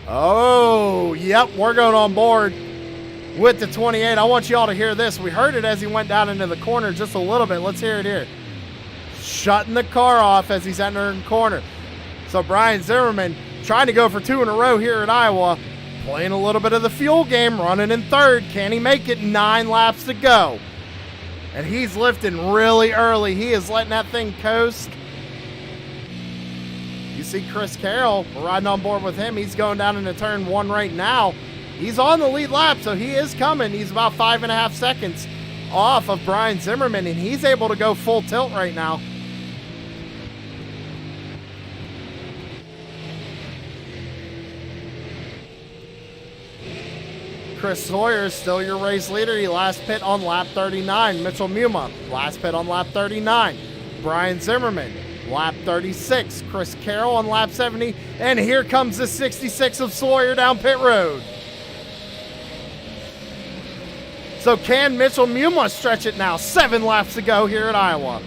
Oh, yep, we're going on board with the 28. I want you all to hear this. We heard it as he went down into the corner just a little bit. Let's hear it here. Shutting the car off as he's entering the corner. So Brian Zimmerman trying to go for 2 in a row here at Iowa. Playing a little bit of the fuel game, running in 3rd. Can he make it? 9 laps to go. And he's lifting really early. He is letting that thing coast. You see Chris Carroll, we're riding on board with him. He's going down into turn 1 right now. He's on the lead lap, so he is coming. He's about 5.5 seconds off of Brian Zimmerman, and he's able to go full tilt right now. Chris Sawyer is still your race leader. He last pit on lap 39. Mitchell Muma, last pit on lap 39. Brian Zimmerman, lap 36. Chris Carroll on lap 70. And here comes the 66 of Sawyer down pit road. So can Mitchell Muma stretch it now? 7 laps to go here at Iowa.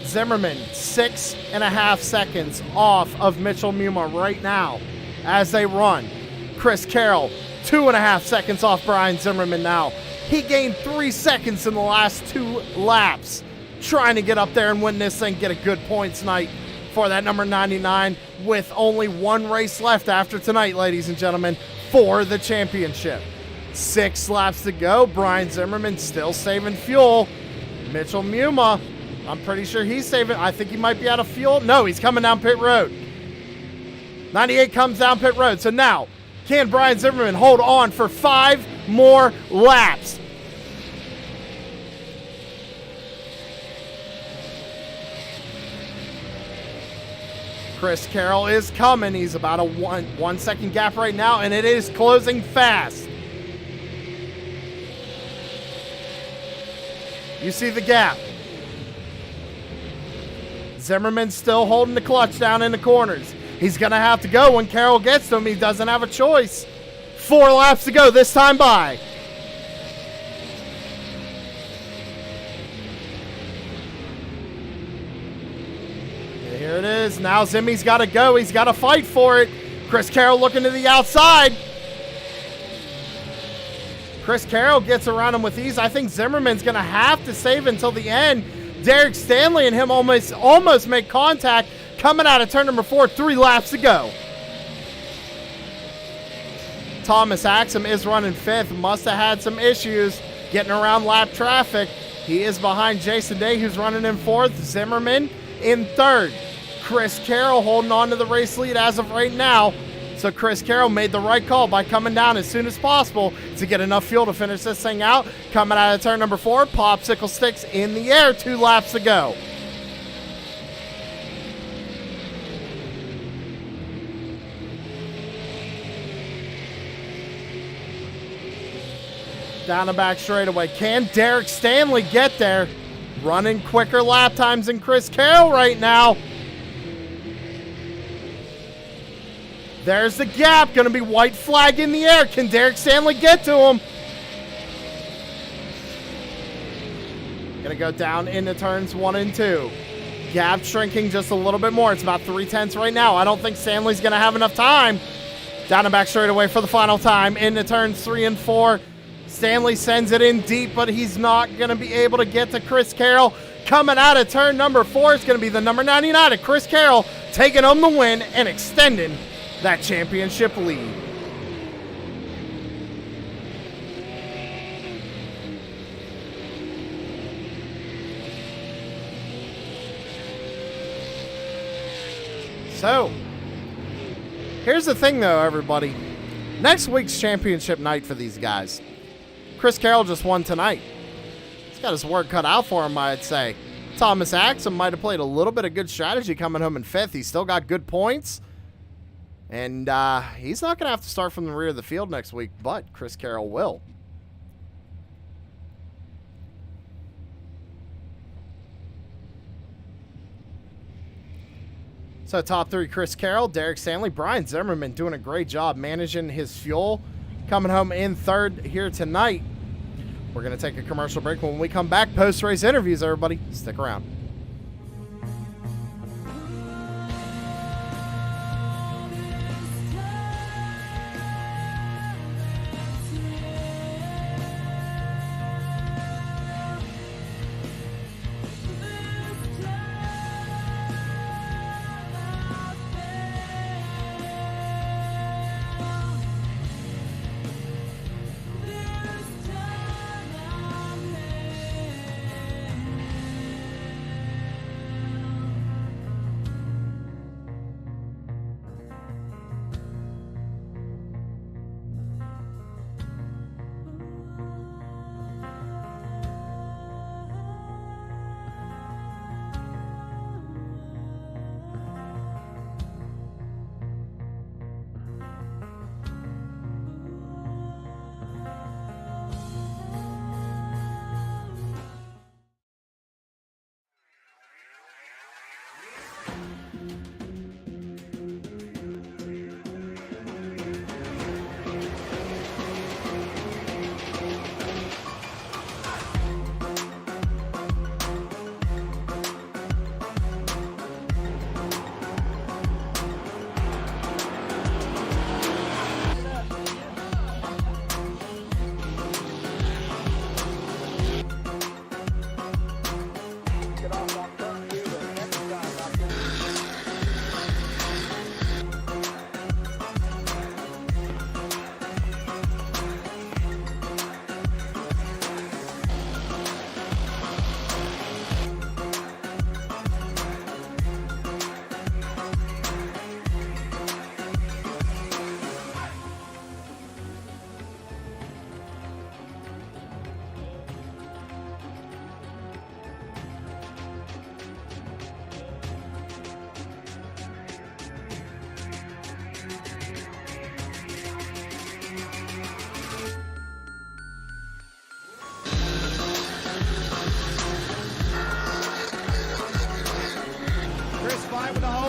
Zimmerman, 6.5 seconds off of Mitchell Muma right now as they run. Chris Carroll, 2.5 seconds off Brian Zimmerman now. He gained 3 seconds in the last 2 laps, trying to get up there and win this thing, get a good points night for that number 99 with only 1 race left after tonight, ladies and gentlemen, for the championship. 6 laps to go. Brian Zimmerman still saving fuel. Mitchell Muma, I'm pretty sure he's saving. I think he might be out of fuel. No, he's coming down pit road. 98 comes down pit road. So now, can Brian Zimmerman hold on for 5 more laps? Chris Carroll is coming. He's about a 1 second gap right now, and it is closing fast. You see the gap. Zimmerman's still holding the clutch down in the corners. He's going to have to go when Carroll gets to him. He doesn't have a choice. 4 laps to go this time by. Here it is. Now Zimmy's got to go. He's got to fight for it. Chris Carroll looking to the outside. Chris Carroll gets around him with ease. I think Zimmerman's going to have to save until the end. Derek Stanley and him almost make contact coming out of turn number 4. 3 laps to go. Thomas Axum is running 5th. Must have had some issues getting around lap traffic. He is behind Jason Day, who's running in 4th. Zimmerman in 3rd. Chris Carroll holding on to the race lead as of right now. So Chris Carroll made the right call by coming down as soon as possible to get enough fuel to finish this thing out. Coming out of turn number 4, popsicle sticks in the air. 2 laps to go. Down the back straightaway. Can Derek Stanley get there? Running quicker lap times than Chris Carroll right now. There's the gap. Going to be white flag in the air. Can Derek Stanley get to him? Going to go down into turns 1 and 2. Gap shrinking just a little bit more. It's about 3/10 right now. I don't think Stanley's going to have enough time. Down and back straightaway for the final time. Into turns 3 and 4. Stanley sends it in deep, but he's not going to be able to get to Chris Carroll. Coming out of turn number 4 is going to be the number 99 of Chris Carroll, taking home the win and extending that championship lead. So, here's the thing though, everybody. Next week's championship night for these guys. Chris Carroll just won tonight. He's got his work cut out for him, I'd say. Thomas Axum might have played a little bit of good strategy coming home in 5th. He's still got good points. And he's not going to have to start from the rear of the field next week, but Chris Carroll will. So top 3, Chris Carroll, Derek Stanley, Brian Zimmerman doing a great job managing his fuel. Coming home in 3rd here tonight. We're going to take a commercial break. When we come back, post-race interviews, everybody. Stick around.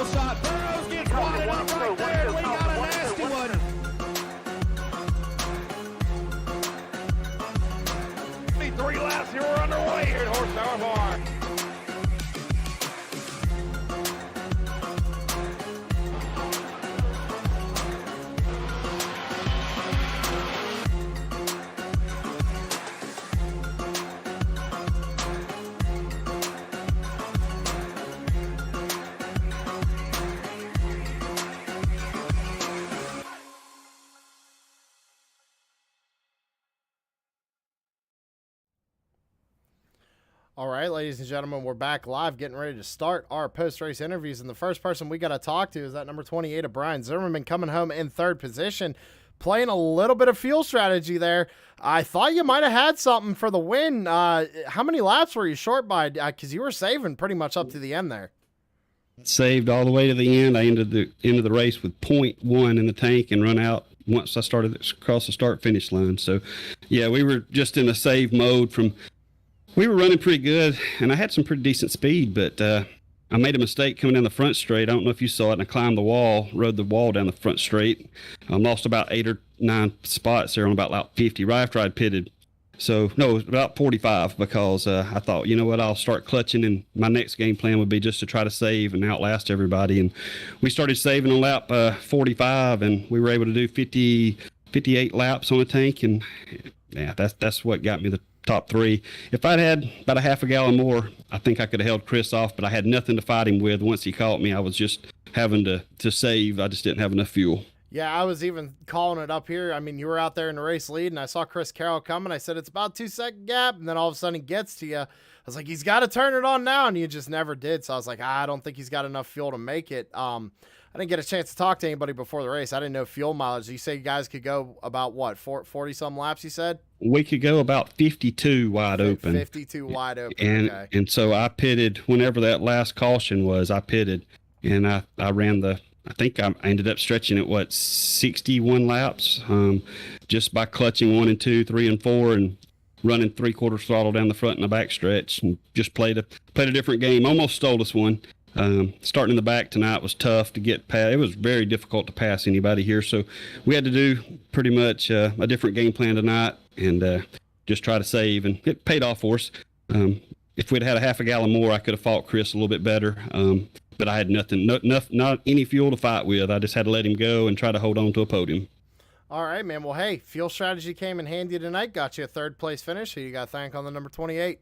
pole shot. Burrows gets wide enough right there, and we got a nasty one. 3 laps here, we're underway here at Horsepower Bar. All right, ladies and gentlemen, we're back live, getting ready to start our post-race interviews. And the first person we got to talk to is that number 28 of Brian Zimmerman, coming home in third position, playing a little bit of fuel strategy there. I thought you might have had something for the win. How many laps were you short by? Because you were saving pretty much up to the end there. Saved all the way to the end. I ended the race with 0.1 in the tank and run out once I started across the start-finish line. So, yeah, we were just in a save mode we were running pretty good, and I had some pretty decent speed, but I made a mistake coming down the front straight. I don't know if you saw it, and I climbed the wall, rode the wall down the front straight. I lost about 8 or 9 spots there on about lap 50, right after I'd pitted. So, no, it was about 45 because I thought, you know what, I'll start clutching, and my next game plan would be just to try to save and outlast everybody. And we started saving on lap 45, and we were able to do 58 laps on the tank, and yeah, that's what got me the top 3. If I'd had about a half a gallon more, I think I could have held Chris off, but I had nothing to fight him with. Once he caught me, I was just having to save. I just didn't have enough fuel. Yeah, I was even calling it up here. I mean, you were out there in the race lead, and I saw Chris Carroll coming. I said, it's about 2-second gap, and then all of a sudden he gets to you. I was like, he's got to turn it on now, and you just never did. So I was like, I don't think he's got enough fuel to make it. I didn't get a chance to talk to anybody before the race. I didn't know fuel mileage. You say you guys could go about, what, 40-some laps, you said? We could go about 52 wide open. 52 wide open, okay. And so I pitted whenever that last caution was. I pitted, and I ran I think I ended up stretching it, 61 laps, just by clutching 1 and 2, 3 and 4, and running 3/4 throttle down the front and the back stretch, and just played a different game. Almost stole us one. Starting in the back tonight was tough to get past. It was very difficult to pass anybody here, so we had to do pretty much a different game plan tonight and just try to save, and it paid off for us. If we'd had a half a gallon more, I could have fought Chris a little bit better, but I had not any fuel to fight with. I just had to let him go and try to hold on to a podium. All right, man. Well, hey, fuel strategy came in handy tonight. Got you a third-place finish. Who you got to thank on the number 28?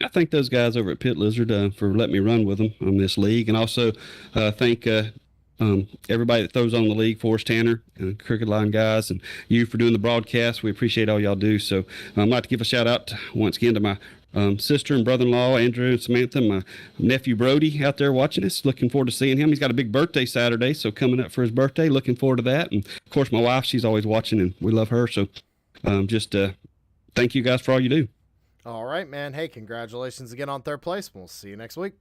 I thank those guys over at Pit Lizard for letting me run with them on this league, and also thank everybody that throws on the league for us, Tanner and Crooked Line guys, and you for doing the broadcast. We appreciate all y'all do. So I'd like to give a shout out once again to my sister and brother-in-law, Andrew and Samantha, my nephew Brody out there watching us. Looking forward to seeing him. He's got a big birthday Saturday, so coming up for his birthday, looking forward to that. And of course, my wife, she's always watching, and we love her. So just thank you guys for all you do. All right, man. Hey, congratulations again on third place. We'll see you next week.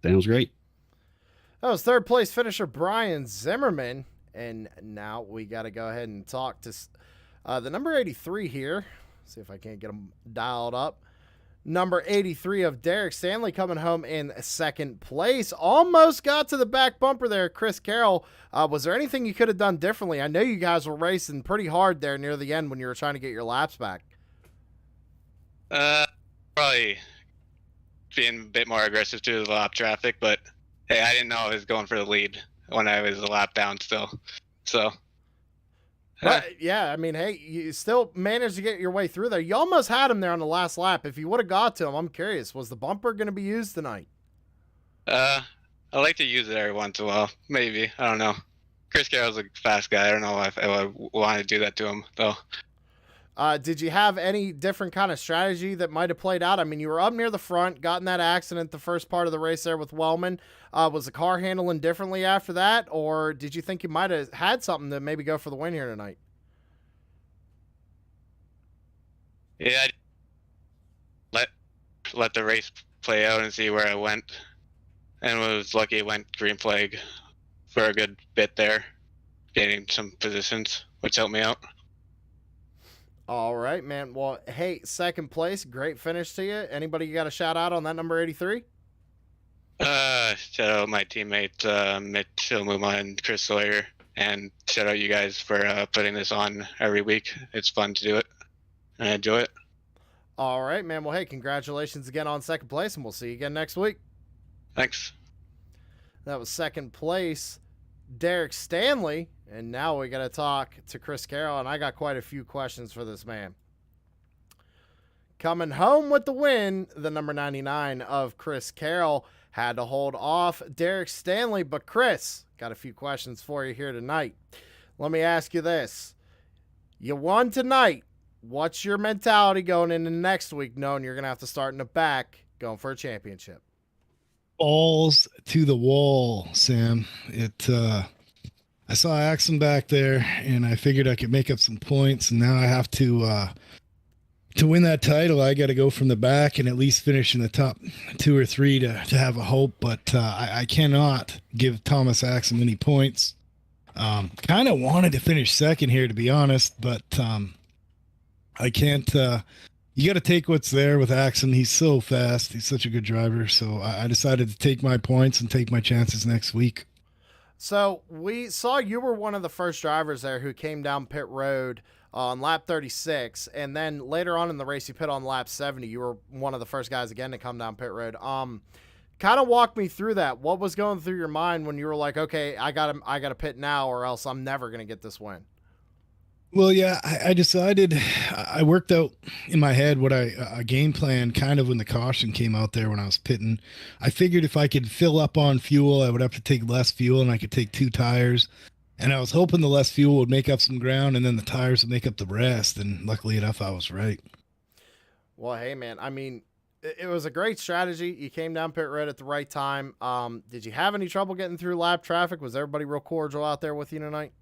Sounds great. That was third place finisher Brian Zimmerman. And now we got to go ahead and talk to the number 83 here. See if I can't get him dialed up. Number 83 of Derek Stanley coming home in second place. Almost got to the back bumper there, Chris Carroll. Was there anything you could have done differently? I know you guys were racing pretty hard there near the end when you were trying to get your laps back. Probably being a bit more aggressive to the lap traffic, but hey, I didn't know I was going for the lead when I was a lap down still. So, but, yeah, I mean, hey, you still managed to get your way through there. You almost had him there on the last lap. If you would have got to him, I'm curious, was the bumper going to be used tonight? I like to use it every once in a while. Maybe. I don't know. Chris Carroll's a fast guy. I don't know if I would want to do that to him, though. Did you have any different kind of strategy that might have played out? I mean, you were up near the front, got in that accident the first part of the race there with Wellman. Was the car handling differently after that, or did you think you might have had something to maybe go for the win here tonight? Yeah, let the race play out and see where I went, and was lucky it went green flag for a good bit there, gaining some positions, which helped me out. All right, man. Well, hey, second place, great finish to you. Anybody you got a shout out on that number 83? Shout out my teammates, Mitch Ilmuma and Chris Sawyer, and shout out you guys for putting this on every week. It's fun to do it, and I enjoy it. All right, man. Well, hey, congratulations again on second place, and we'll see you again next week. Thanks. That was second place, Derek Stanley, and now we got to talk to Chris Carroll, and I got quite a few questions for this man. Coming home with the win, the number 99 of Chris Carroll had to hold off Derek Stanley, but Chris, got a few questions for you here tonight. Let me ask you this. You won tonight. What's your mentality going into next week, knowing you're going to have to start in the back going for a championship? Balls to the wall, Sam. I saw Axum back there, and I figured I could make up some points, and now I have to win that title. I got to go from the back and at least finish in the top 2 or 3 to have a hope, but I cannot give Thomas Axum any points. Kind of wanted to finish second here, to be honest, but I can't. You got to take what's there with Axum. He's so fast. He's such a good driver. So I decided to take my points and take my chances next week. So we saw you were one of the first drivers there who came down pit road on lap 36. And then later on in the race, you pit on lap 70. You were one of the first guys again to come down pit road. Kind of walk me through that. What was going through your mind when you were like, okay, I got to pit now or else I'm never going to get this win? Well, yeah, I decided, I worked out in my head what a game plan kind of when the caution came out there when I was pitting. I figured if I could fill up on fuel, I would have to take less fuel and I could take 2 tires. And I was hoping the less fuel would make up some ground and then the tires would make up the rest. And luckily enough, I was right. Well, hey, man, I mean, it was a great strategy. You came down pit road at the right time. Did you have any trouble getting through lap traffic? Was everybody real cordial out there with you tonight?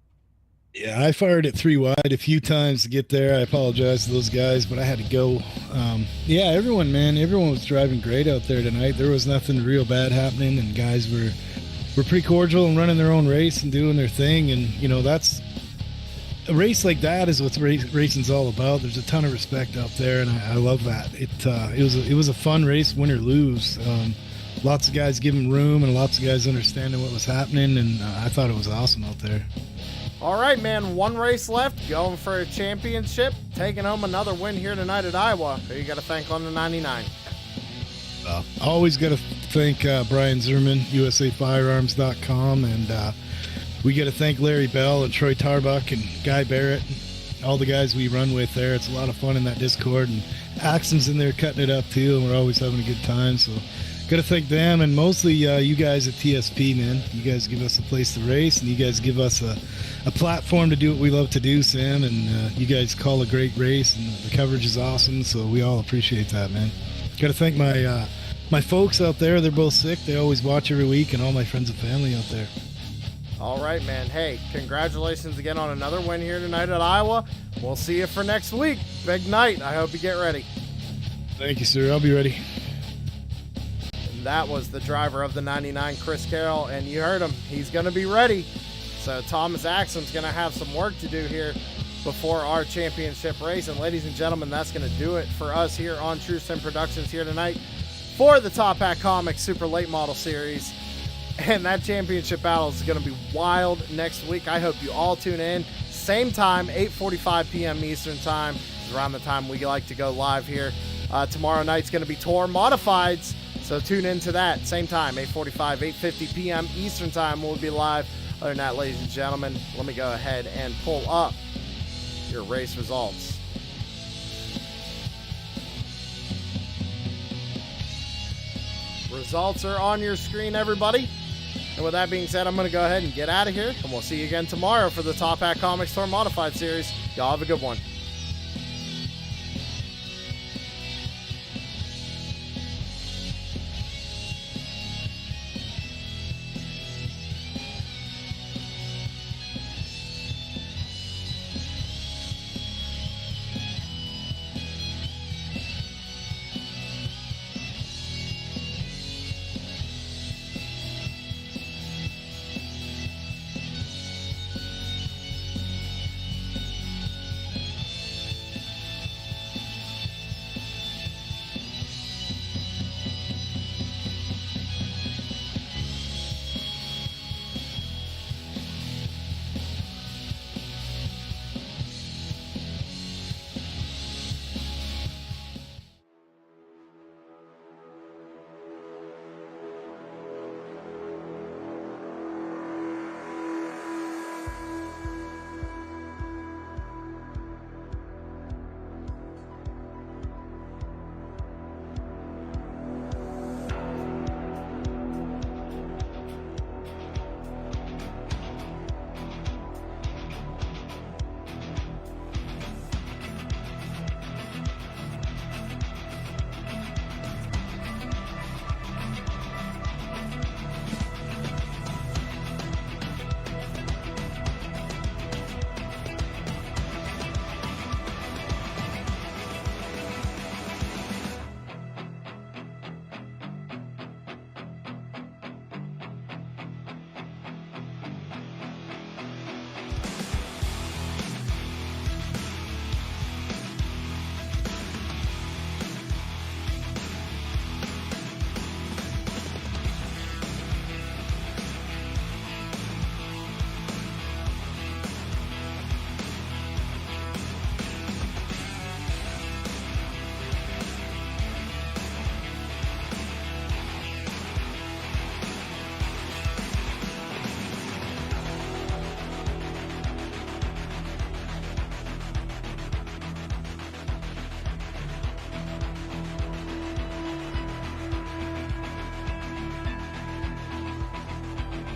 Yeah, I fired it 3 wide a few times to get there. I apologize to those guys, but I had to go. Yeah, everyone was driving great out there tonight. There was nothing real bad happening, and guys were pretty cordial and running their own race and doing their thing. And, you know, that's a race like that is what racing's all about. There's a ton of respect out there, and I love that. It was a fun race, win or lose. Lots of guys giving room and lots of guys understanding what was happening, and I thought it was awesome out there. All right, man, 1 race left, going for a championship, taking home another win here tonight at Iowa. Who you got to thank on the 99? Always got to thank Brian Zimmerman, USAFirearms.com, and we got to thank Larry Bell and Troy Tarbuck and Guy Barrett, and all the guys we run with there. It's a lot of fun in that Discord, and Axum's in there cutting it up too, and we're always having a good time, so got to thank them, and mostly you guys at TSP, man. You guys give us a place to race, and you guys give us a platform to do what we love to do, Sam, and you guys call a great race, and the coverage is awesome, so we all appreciate that, man. Got to thank my folks out there. They're both sick. They always watch every week, and all my friends and family out there. All right, man. Hey, congratulations again on another win here tonight at Iowa. We'll see you for next week. Big night. I hope you get ready. Thank you, sir. I'll be ready. That was the driver of the 99, Chris Carroll, and you heard him. He's going to be ready. So Thomas Axum's going to have some work to do here before our championship race. And ladies and gentlemen, that's going to do it for us here on True Sim Productions here tonight for the Top Hat Comics Super Late Model Series. And that championship battle is going to be wild next week. I hope you all tune in. Same time, 8:45 p.m. Eastern Time is around the time we like to go live here. Tomorrow night's going to be Tour Modifieds. So tune into that. Same time, 8:45, 8:50 p.m. Eastern Time. We'll be live. Other than that, ladies and gentlemen, let me go ahead and pull up your race results. Results are on your screen, everybody. And with that being said, I'm going to go ahead and get out of here. And we'll see you again tomorrow for the Top Hat Comics Tour Modified Series. Y'all have a good one.